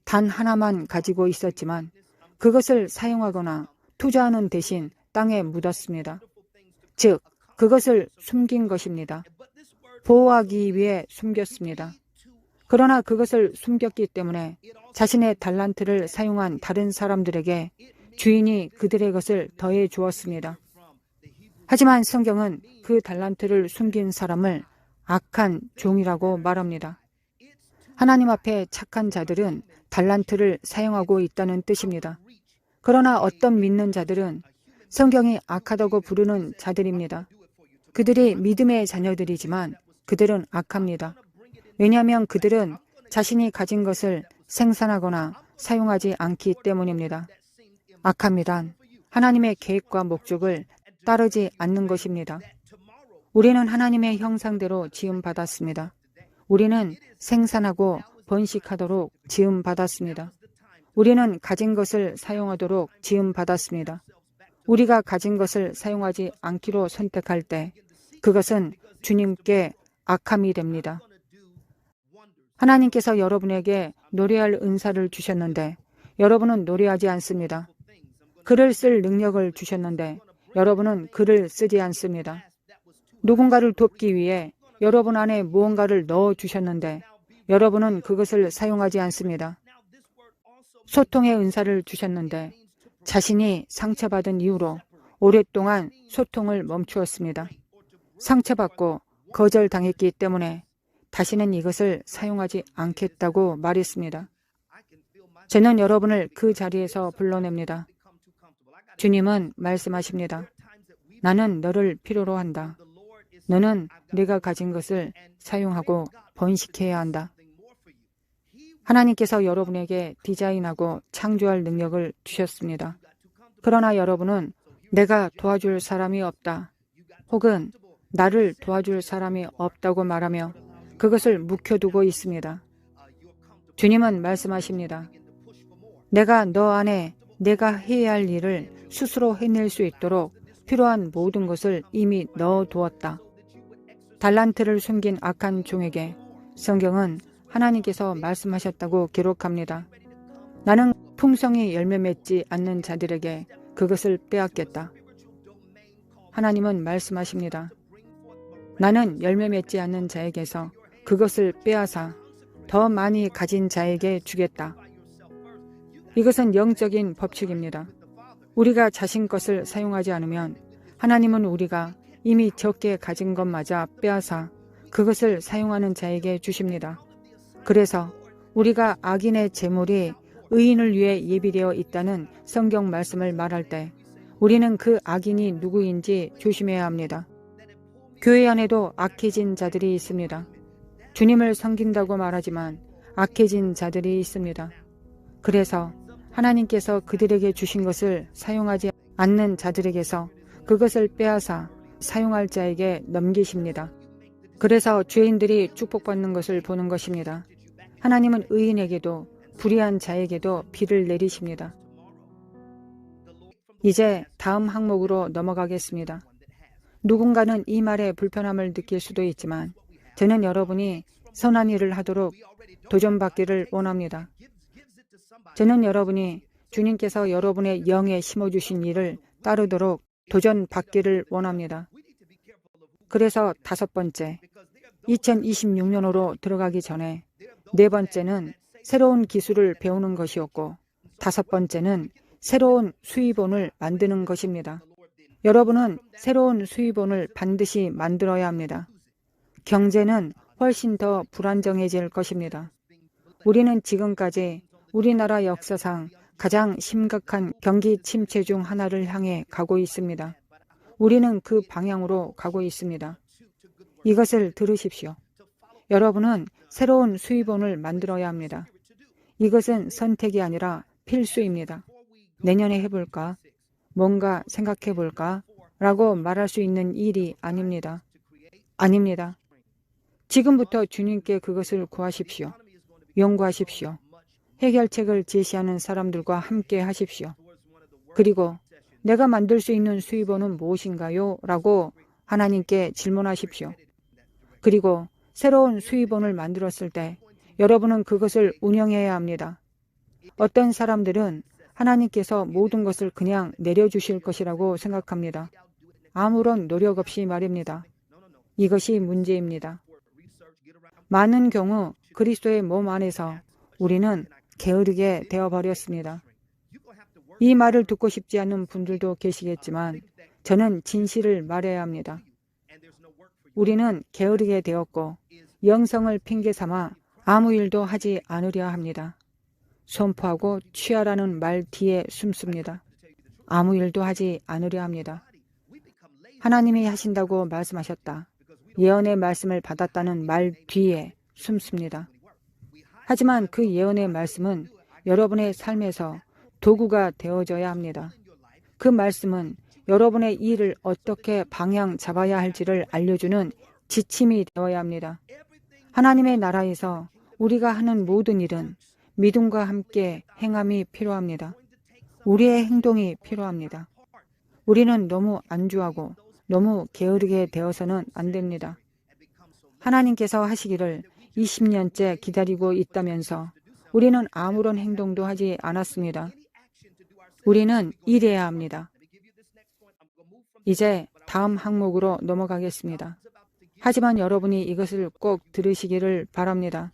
단 하나만 가지고 있었지만 그것을 사용하거나 투자하는 대신 땅에 묻었습니다. 즉, 그것을 숨긴 것입니다. 보호하기 위해 숨겼습니다. 그러나 그것을 숨겼기 때문에 자신의 달란트를 사용한 다른 사람들에게 주인이 그들의 것을 더해 주었습니다. 하지만 성경은 그 달란트를 숨긴 사람을 악한 종이라고 말합니다. 하나님 앞에 착한 자들은 달란트를 사용하고 있다는 뜻입니다. 그러나 어떤 믿는 자들은 성경이 악하다고 부르는 자들입니다. 그들이 믿음의 자녀들이지만 그들은 악합니다. 왜냐하면 그들은 자신이 가진 것을 생산하거나 사용하지 않기 때문입니다. 악함이란 하나님의 계획과 목적을 따르지 않는 것입니다. 우리는 하나님의 형상대로 지음받았습니다. 우리는 생산하고 번식하도록 지음받았습니다. 우리는 가진 것을 사용하도록 지음받았습니다. 우리가 가진 것을 사용하지 않기로 선택할 때 그것은 주님께 악함이 됩니다. 하나님께서 여러분에게 노래할 은사를 주셨는데 여러분은 노래하지 않습니다. 글을 쓸 능력을 주셨는데 여러분은 글을 쓰지 않습니다. 누군가를 돕기 위해 여러분 안에 무언가를 넣어 주셨는데 여러분은 그것을 사용하지 않습니다. 소통의 은사를 주셨는데 자신이 상처받은 이후로 오랫동안 소통을 멈추었습니다. 상처받고 거절당했기 때문에 다시는 이것을 사용하지 않겠다고 말했습니다. 저는 여러분을 그 자리에서 불러냅니다. 주님은 말씀하십니다. 나는 너를 필요로 한다. 너는 네가 가진 것을 사용하고 번식해야 한다. 하나님께서 여러분에게 디자인하고 창조할 능력을 주셨습니다. 그러나 여러분은 내가 도와줄 사람이 없다. 혹은 나를 도와줄 사람이 없다고 말하며 그것을 묵혀두고 있습니다. 주님은 말씀하십니다. 내가 너 안에 내가 해야 할 일을 스스로 해낼 수 있도록 필요한 모든 것을 이미 넣어두었다. 달란트를 숨긴 악한 종에게 성경은 하나님께서 말씀하셨다고 기록합니다. 나는 풍성히 열매 맺지 않는 자들에게 그것을 빼앗겠다. 하나님은 말씀하십니다. 나는 열매 맺지 않는 자에게서 그것을 빼앗아 더 많이 가진 자에게 주겠다. 이것은 영적인 법칙입니다. 우리가 자신 것을 사용하지 않으면 하나님은 우리가 이미 적게 가진 것마저 빼앗아 그것을 사용하는 자에게 주십니다. 그래서 우리가 악인의 재물이 의인을 위해 예비되어 있다는 성경 말씀을 말할 때 우리는 그 악인이 누구인지 조심해야 합니다. 교회 안에도 악해진 자들이 있습니다. 주님을 섬긴다고 말하지만 악해진 자들이 있습니다. 그래서 하나님께서 그들에게 주신 것을 사용하지 않는 자들에게서 그것을 빼앗아 사용할 자에게 넘기십니다. 그래서 죄인들이 축복받는 것을 보는 것입니다. 하나님은 의인에게도 불의한 자에게도 비를 내리십니다. 이제 다음 항목으로 넘어가겠습니다. 누군가는 이 말에 불편함을 느낄 수도 있지만 저는 여러분이 선한 일을 하도록 도전받기를 원합니다. 저는 여러분이 주님께서 여러분의 영에 심어주신 일을 따르도록 도전받기를 원합니다. 그래서 5번째, 2026년으로 들어가기 전에 4번째는 새로운 기술을 배우는 것이었고 5번째는 새로운 수입원을 만드는 것입니다. 여러분은 새로운 수입원을 반드시 만들어야 합니다. 경제는 훨씬 더 불안정해질 것입니다. 우리는 지금까지 우리나라 역사상 가장 심각한 경기 침체 중 하나를 향해 가고 있습니다. 우리는 그 방향으로 가고 있습니다. 이것을 들으십시오. 여러분은 새로운 수입원을 만들어야 합니다. 이것은 선택이 아니라 필수입니다. 내년에 해볼까? 뭔가 생각해볼까? 라고 말할 수 있는 일이 아닙니다. 아닙니다. 지금부터 주님께 그것을 구하십시오. 연구하십시오. 해결책을 제시하는 사람들과 함께 하십시오. 그리고 내가 만들 수 있는 수입원은 무엇인가요? 라고 하나님께 질문하십시오. 그리고 새로운 수입원을 만들었을 때 여러분은 그것을 운영해야 합니다. 어떤 사람들은 하나님께서 모든 것을 그냥 내려주실 것이라고 생각합니다. 아무런 노력 없이 말입니다. 이것이 문제입니다. 많은 경우 그리스도의 몸 안에서 우리는 게으르게 되어버렸습니다. 이 말을 듣고 싶지 않은 분들도 계시겠지만 저는 진실을 말해야 합니다. 우리는 게으르게 되었고 영성을 핑계 삼아 아무 일도 하지 않으려 합니다. 선포하고 취하라는 말 뒤에 숨습니다. 아무 일도 하지 않으려 합니다. 하나님이 하신다고 말씀하셨다. 예언의 말씀을 받았다는 말 뒤에 숨습니다. 하지만 그 예언의 말씀은 여러분의 삶에서 도구가 되어져야 합니다. 그 말씀은 여러분의 일을 어떻게 방향 잡아야 할지를 알려주는 지침이 되어야 합니다. 하나님의 나라에서 우리가 하는 모든 일은 믿음과 함께 행함이 필요합니다. 우리의 행동이 필요합니다. 우리는 너무 안주하고 너무 게으르게 되어서는 안 됩니다. 하나님께서 하시기를 20년째 기다리고 있다면서 우리는 아무런 행동도 하지 않았습니다. 우리는 일해야 합니다. 이제 다음 항목으로 넘어가겠습니다. 하지만 여러분이 이것을 꼭 들으시기를 바랍니다.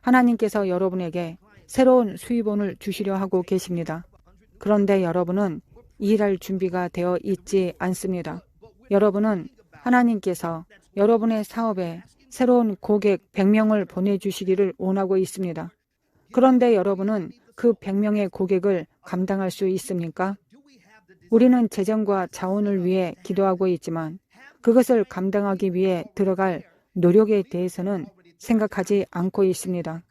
하나님께서 여러분에게 새로운 수입원을 주시려 하고 계십니다. 그런데 여러분은 일할 준비가 되어 있지 않습니다. 여러분은 하나님께서 여러분의 사업에 새로운 고객 100명을 보내주시기를 원하고 있습니다. 그런데 여러분은 그 100명의 고객을 감당할 수 있습니까? 우리는 재정과 자원을 위해 기도하고 있지만 그것을 감당하기 위해 들어갈 노력에 대해서는 생각하지 않고 있습니다.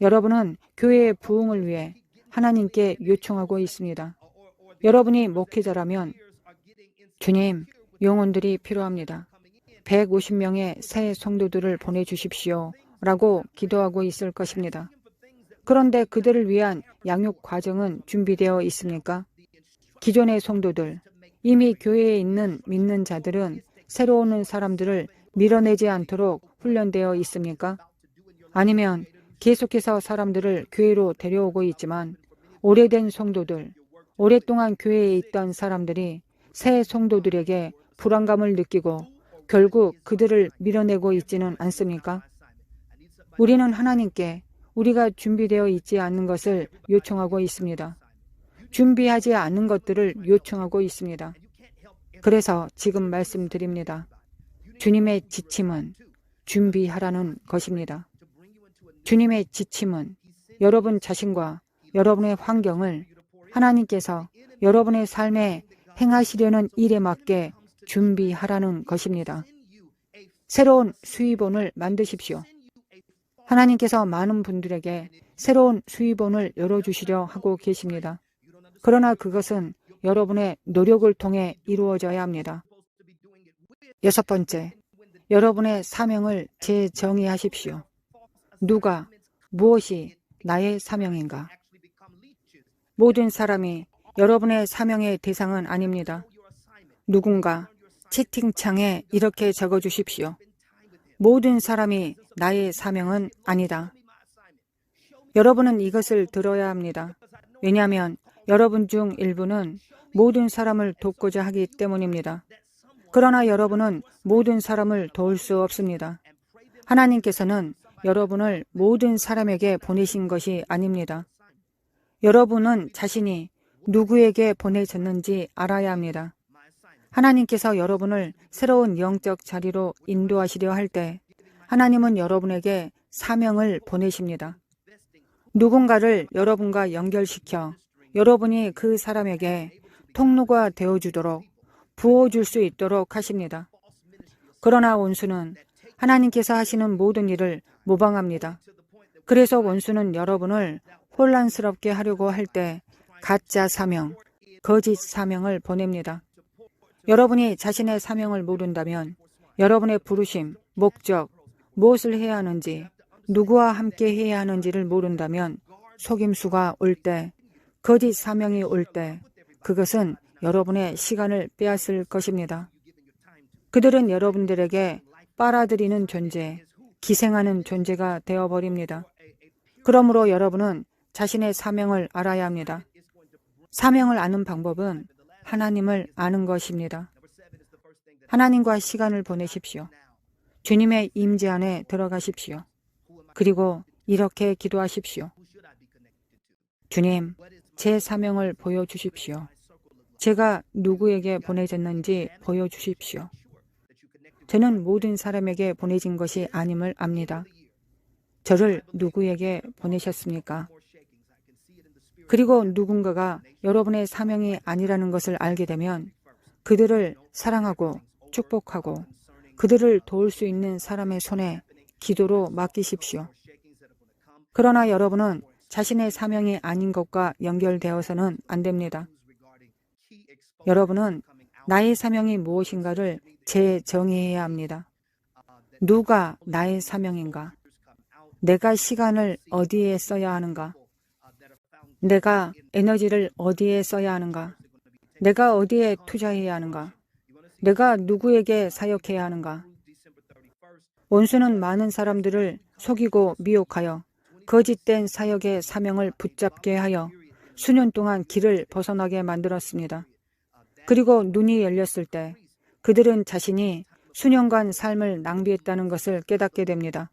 여러분은 교회의 부흥을 위해 하나님께 요청하고 있습니다. 여러분이 목회자라면 주님, 영혼들이 필요합니다. 150명의 새 성도들을 보내주십시오. 라고 기도하고 있을 것입니다. 그런데 그들을 위한 양육 과정은 준비되어 있습니까? 기존의 성도들, 이미 교회에 있는 믿는 자들은 새로 오는 사람들을 밀어내지 않도록 훈련되어 있습니까? 아니면 계속해서 사람들을 교회로 데려오고 있지만 오래된 성도들, 오랫동안 교회에 있던 사람들이 새 성도들에게 불안감을 느끼고 결국 그들을 밀어내고 있지는 않습니까? 우리는 하나님께 우리가 준비되어 있지 않는 것을 요청하고 있습니다. 준비하지 않은 것들을 요청하고 있습니다. 그래서 지금 말씀드립니다. 주님의 지침은 준비하라는 것입니다. 주님의 지침은 여러분 자신과 여러분의 환경을 하나님께서 여러분의 삶에 행하시려는 일에 맞게 준비하라는 것입니다. 새로운 수입원을 만드십시오. 하나님께서 많은 분들에게 새로운 수입원을 열어주시려 하고 계십니다. 그러나 그것은 여러분의 노력을 통해 이루어져야 합니다. 6번째, 여러분의 사명을 재정의하십시오. 누가, 무엇이 나의 사명인가? 모든 사람이 여러분의 사명의 대상은 아닙니다. 누군가 채팅창에 이렇게 적어주십시오. 모든 사람이 나의 사명은 아니다. 여러분은 이것을 들어야 합니다. 왜냐하면 여러분 중 일부는 모든 사람을 돕고자 하기 때문입니다. 그러나 여러분은 모든 사람을 도울 수 없습니다. 하나님께서는 여러분을 모든 사람에게 보내신 것이 아닙니다. 여러분은 자신이 누구에게 보내졌는지 알아야 합니다. 하나님께서 여러분을 새로운 영적 자리로 인도하시려 할 때 하나님은 여러분에게 사명을 보내십니다. 누군가를 여러분과 연결시켜 여러분이 그 사람에게 통로가 되어주도록 부어줄 수 있도록 하십니다. 그러나 원수는 하나님께서 하시는 모든 일을 모방합니다. 그래서 원수는 여러분을 혼란스럽게 하려고 할 때 가짜 사명, 거짓 사명을 보냅니다. 여러분이 자신의 사명을 모른다면 여러분의 부르심, 목적, 무엇을 해야 하는지, 누구와 함께 해야 하는지를 모른다면 속임수가 올 때, 거짓 사명이 올 때 그것은 여러분의 시간을 빼앗을 것입니다. 그들은 여러분들에게 빨아들이는 존재, 기생하는 존재가 되어버립니다. 그러므로 여러분은 자신의 사명을 알아야 합니다. 사명을 아는 방법은 하나님을 아는 것입니다. 하나님과 시간을 보내십시오. 주님의 임재 안에 들어가십시오. 그리고 이렇게 기도하십시오. 주님, 제 사명을 보여주십시오. 제가 누구에게 보내졌는지 보여주십시오. 저는 모든 사람에게 보내진 것이 아님을 압니다. 저를 누구에게 보내셨습니까? 그리고 누군가가 여러분의 사명이 아니라는 것을 알게 되면 그들을 사랑하고 축복하고 그들을 도울 수 있는 사람의 손에 기도로 맡기십시오. 그러나 여러분은 자신의 사명이 아닌 것과 연결되어서는 안 됩니다. 여러분은 나의 사명이 무엇인가를 재정의해야 합니다. 누가 나의 사명인가? 내가 시간을 어디에 써야 하는가? 내가 에너지를 어디에 써야 하는가? 내가 어디에 투자해야 하는가? 내가 누구에게 사역해야 하는가? 원수는 많은 사람들을 속이고 미혹하여 거짓된 사역의 사명을 붙잡게 하여 수년 동안 길을 벗어나게 만들었습니다. 그리고 눈이 열렸을 때 그들은 자신이 수년간 삶을 낭비했다는 것을 깨닫게 됩니다.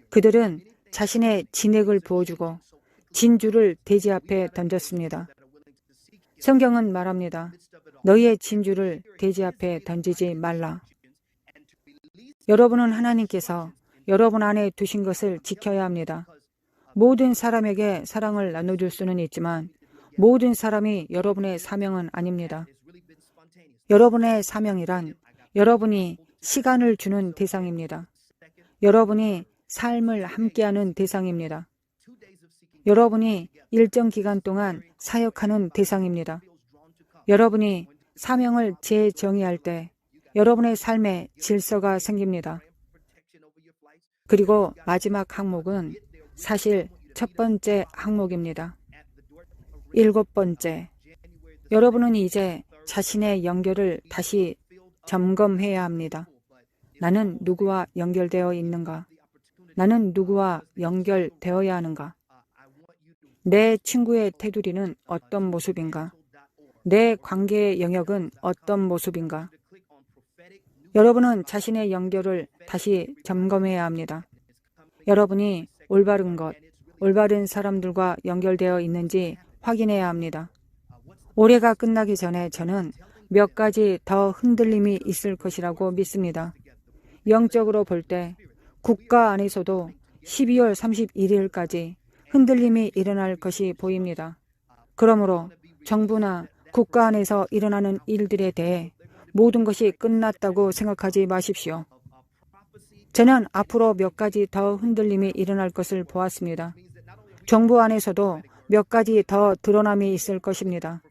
그들은 자신의 진액을 부어주고 진주를 돼지 앞에 던졌습니다. 성경은 말합니다. 너희의 진주를 돼지 앞에 던지지 말라. 여러분은 하나님께서 여러분 안에 두신 것을 지켜야 합니다. 모든 사람에게 사랑을 나눠줄 수는 있지만 모든 사람이 여러분의 사명은 아닙니다. 여러분의 사명이란 여러분이 시간을 주는 대상입니다. 여러분이 삶을 함께하는 대상입니다. 여러분이 일정 기간 동안 사역하는 대상입니다. 여러분이 사명을 재정의할 때 여러분의 삶에 질서가 생깁니다. 그리고 마지막 항목은 사실 첫 번째 항목입니다. 7번째, 여러분은 이제 자신의 연결을 다시 점검해야 합니다. 나는 누구와 연결되어 있는가? 나는 누구와 연결되어야 하는가? 내 친구의 테두리는 어떤 모습인가? 내 관계의 영역은 어떤 모습인가? 여러분은 자신의 연결을 다시 점검해야 합니다. 여러분이 올바른 것, 올바른 사람들과 연결되어 있는지 확인해야 합니다. 올해가 끝나기 전에 저는 몇 가지 더 흔들림이 있을 것이라고 믿습니다. 영적으로 볼 때 국가 안에서도 12월 31일까지 흔들림이 일어날 것이 보입니다. 그러므로 정부나 국가 안에서 일어나는 일들에 대해 모든 것이 끝났다고 생각하지 마십시오. 저는 앞으로 몇 가지 더 흔들림이 일어날 것을 보았습니다. 정부 안에서도 몇 가지 더 드러남이 있을 것입니다.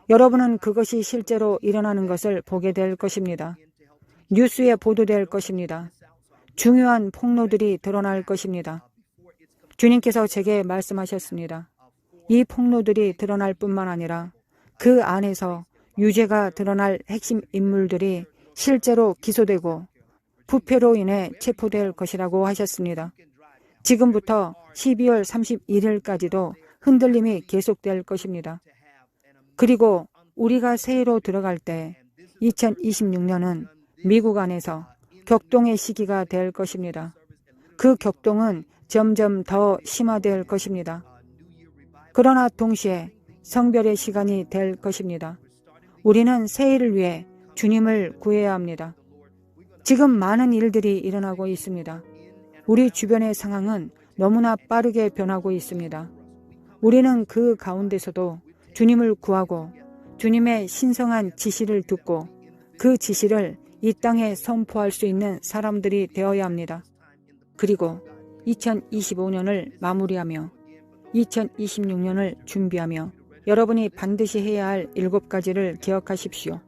여러분은 그것이 실제로 일어나는 것을 보게 될 것입니다. 뉴스에 보도될 것입니다. 중요한 폭로들이 드러날 것입니다. 주님께서 제게 말씀하셨습니다. 이 폭로들이 드러날 뿐만 아니라 그 안에서 유죄가 드러날 핵심 인물들이 실제로 기소되고 부패로 인해 체포될 것이라고 하셨습니다. 지금부터 12월 31일까지도 흔들림이 계속될 것입니다. 그리고 우리가 새해로 들어갈 때 2026년은 미국 안에서 격동의 시기가 될 것입니다. 그 격동은 점점 더 심화될 것입니다. 그러나 동시에 성별의 시간이 될 것입니다. 우리는 새해를 위해 주님을 구해야 합니다. 지금 많은 일들이 일어나고 있습니다. 우리 주변의 상황은 너무나 빠르게 변하고 있습니다. 우리는 그 가운데서도 주님을 구하고 주님의 신성한 지시를 듣고 그 지시를 이 땅에 선포할 수 있는 사람들이 되어야 합니다. 그리고 2025년을 마무리하며 2026년을 준비하며 여러분이 반드시 해야 할 7가지를 기억하십시오.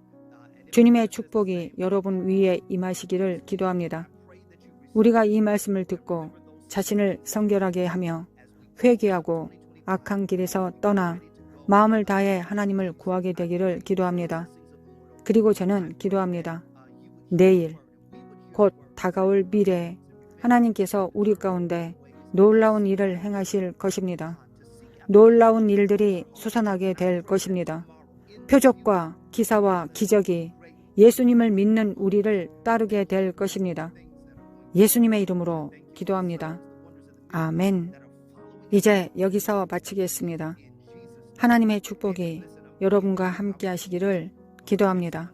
주님의 축복이 여러분 위에 임하시기를 기도합니다. 우리가 이 말씀을 듣고 자신을 성결하게 하며 회개하고 악한 길에서 떠나 마음을 다해 하나님을 구하게 되기를 기도합니다. 그리고 저는 기도합니다. 내일, 곧 다가올 미래에 하나님께서 우리 가운데 놀라운 일을 행하실 것입니다. 놀라운 일들이 솟아나게 될 것입니다. 표적과 기사와 기적이 예수님을 믿는 우리를 따르게 될 것입니다. 예수님의 이름으로 기도합니다. 아멘. 이제 여기서 마치겠습니다. 하나님의 축복이 여러분과 함께 하시기를 기도합니다.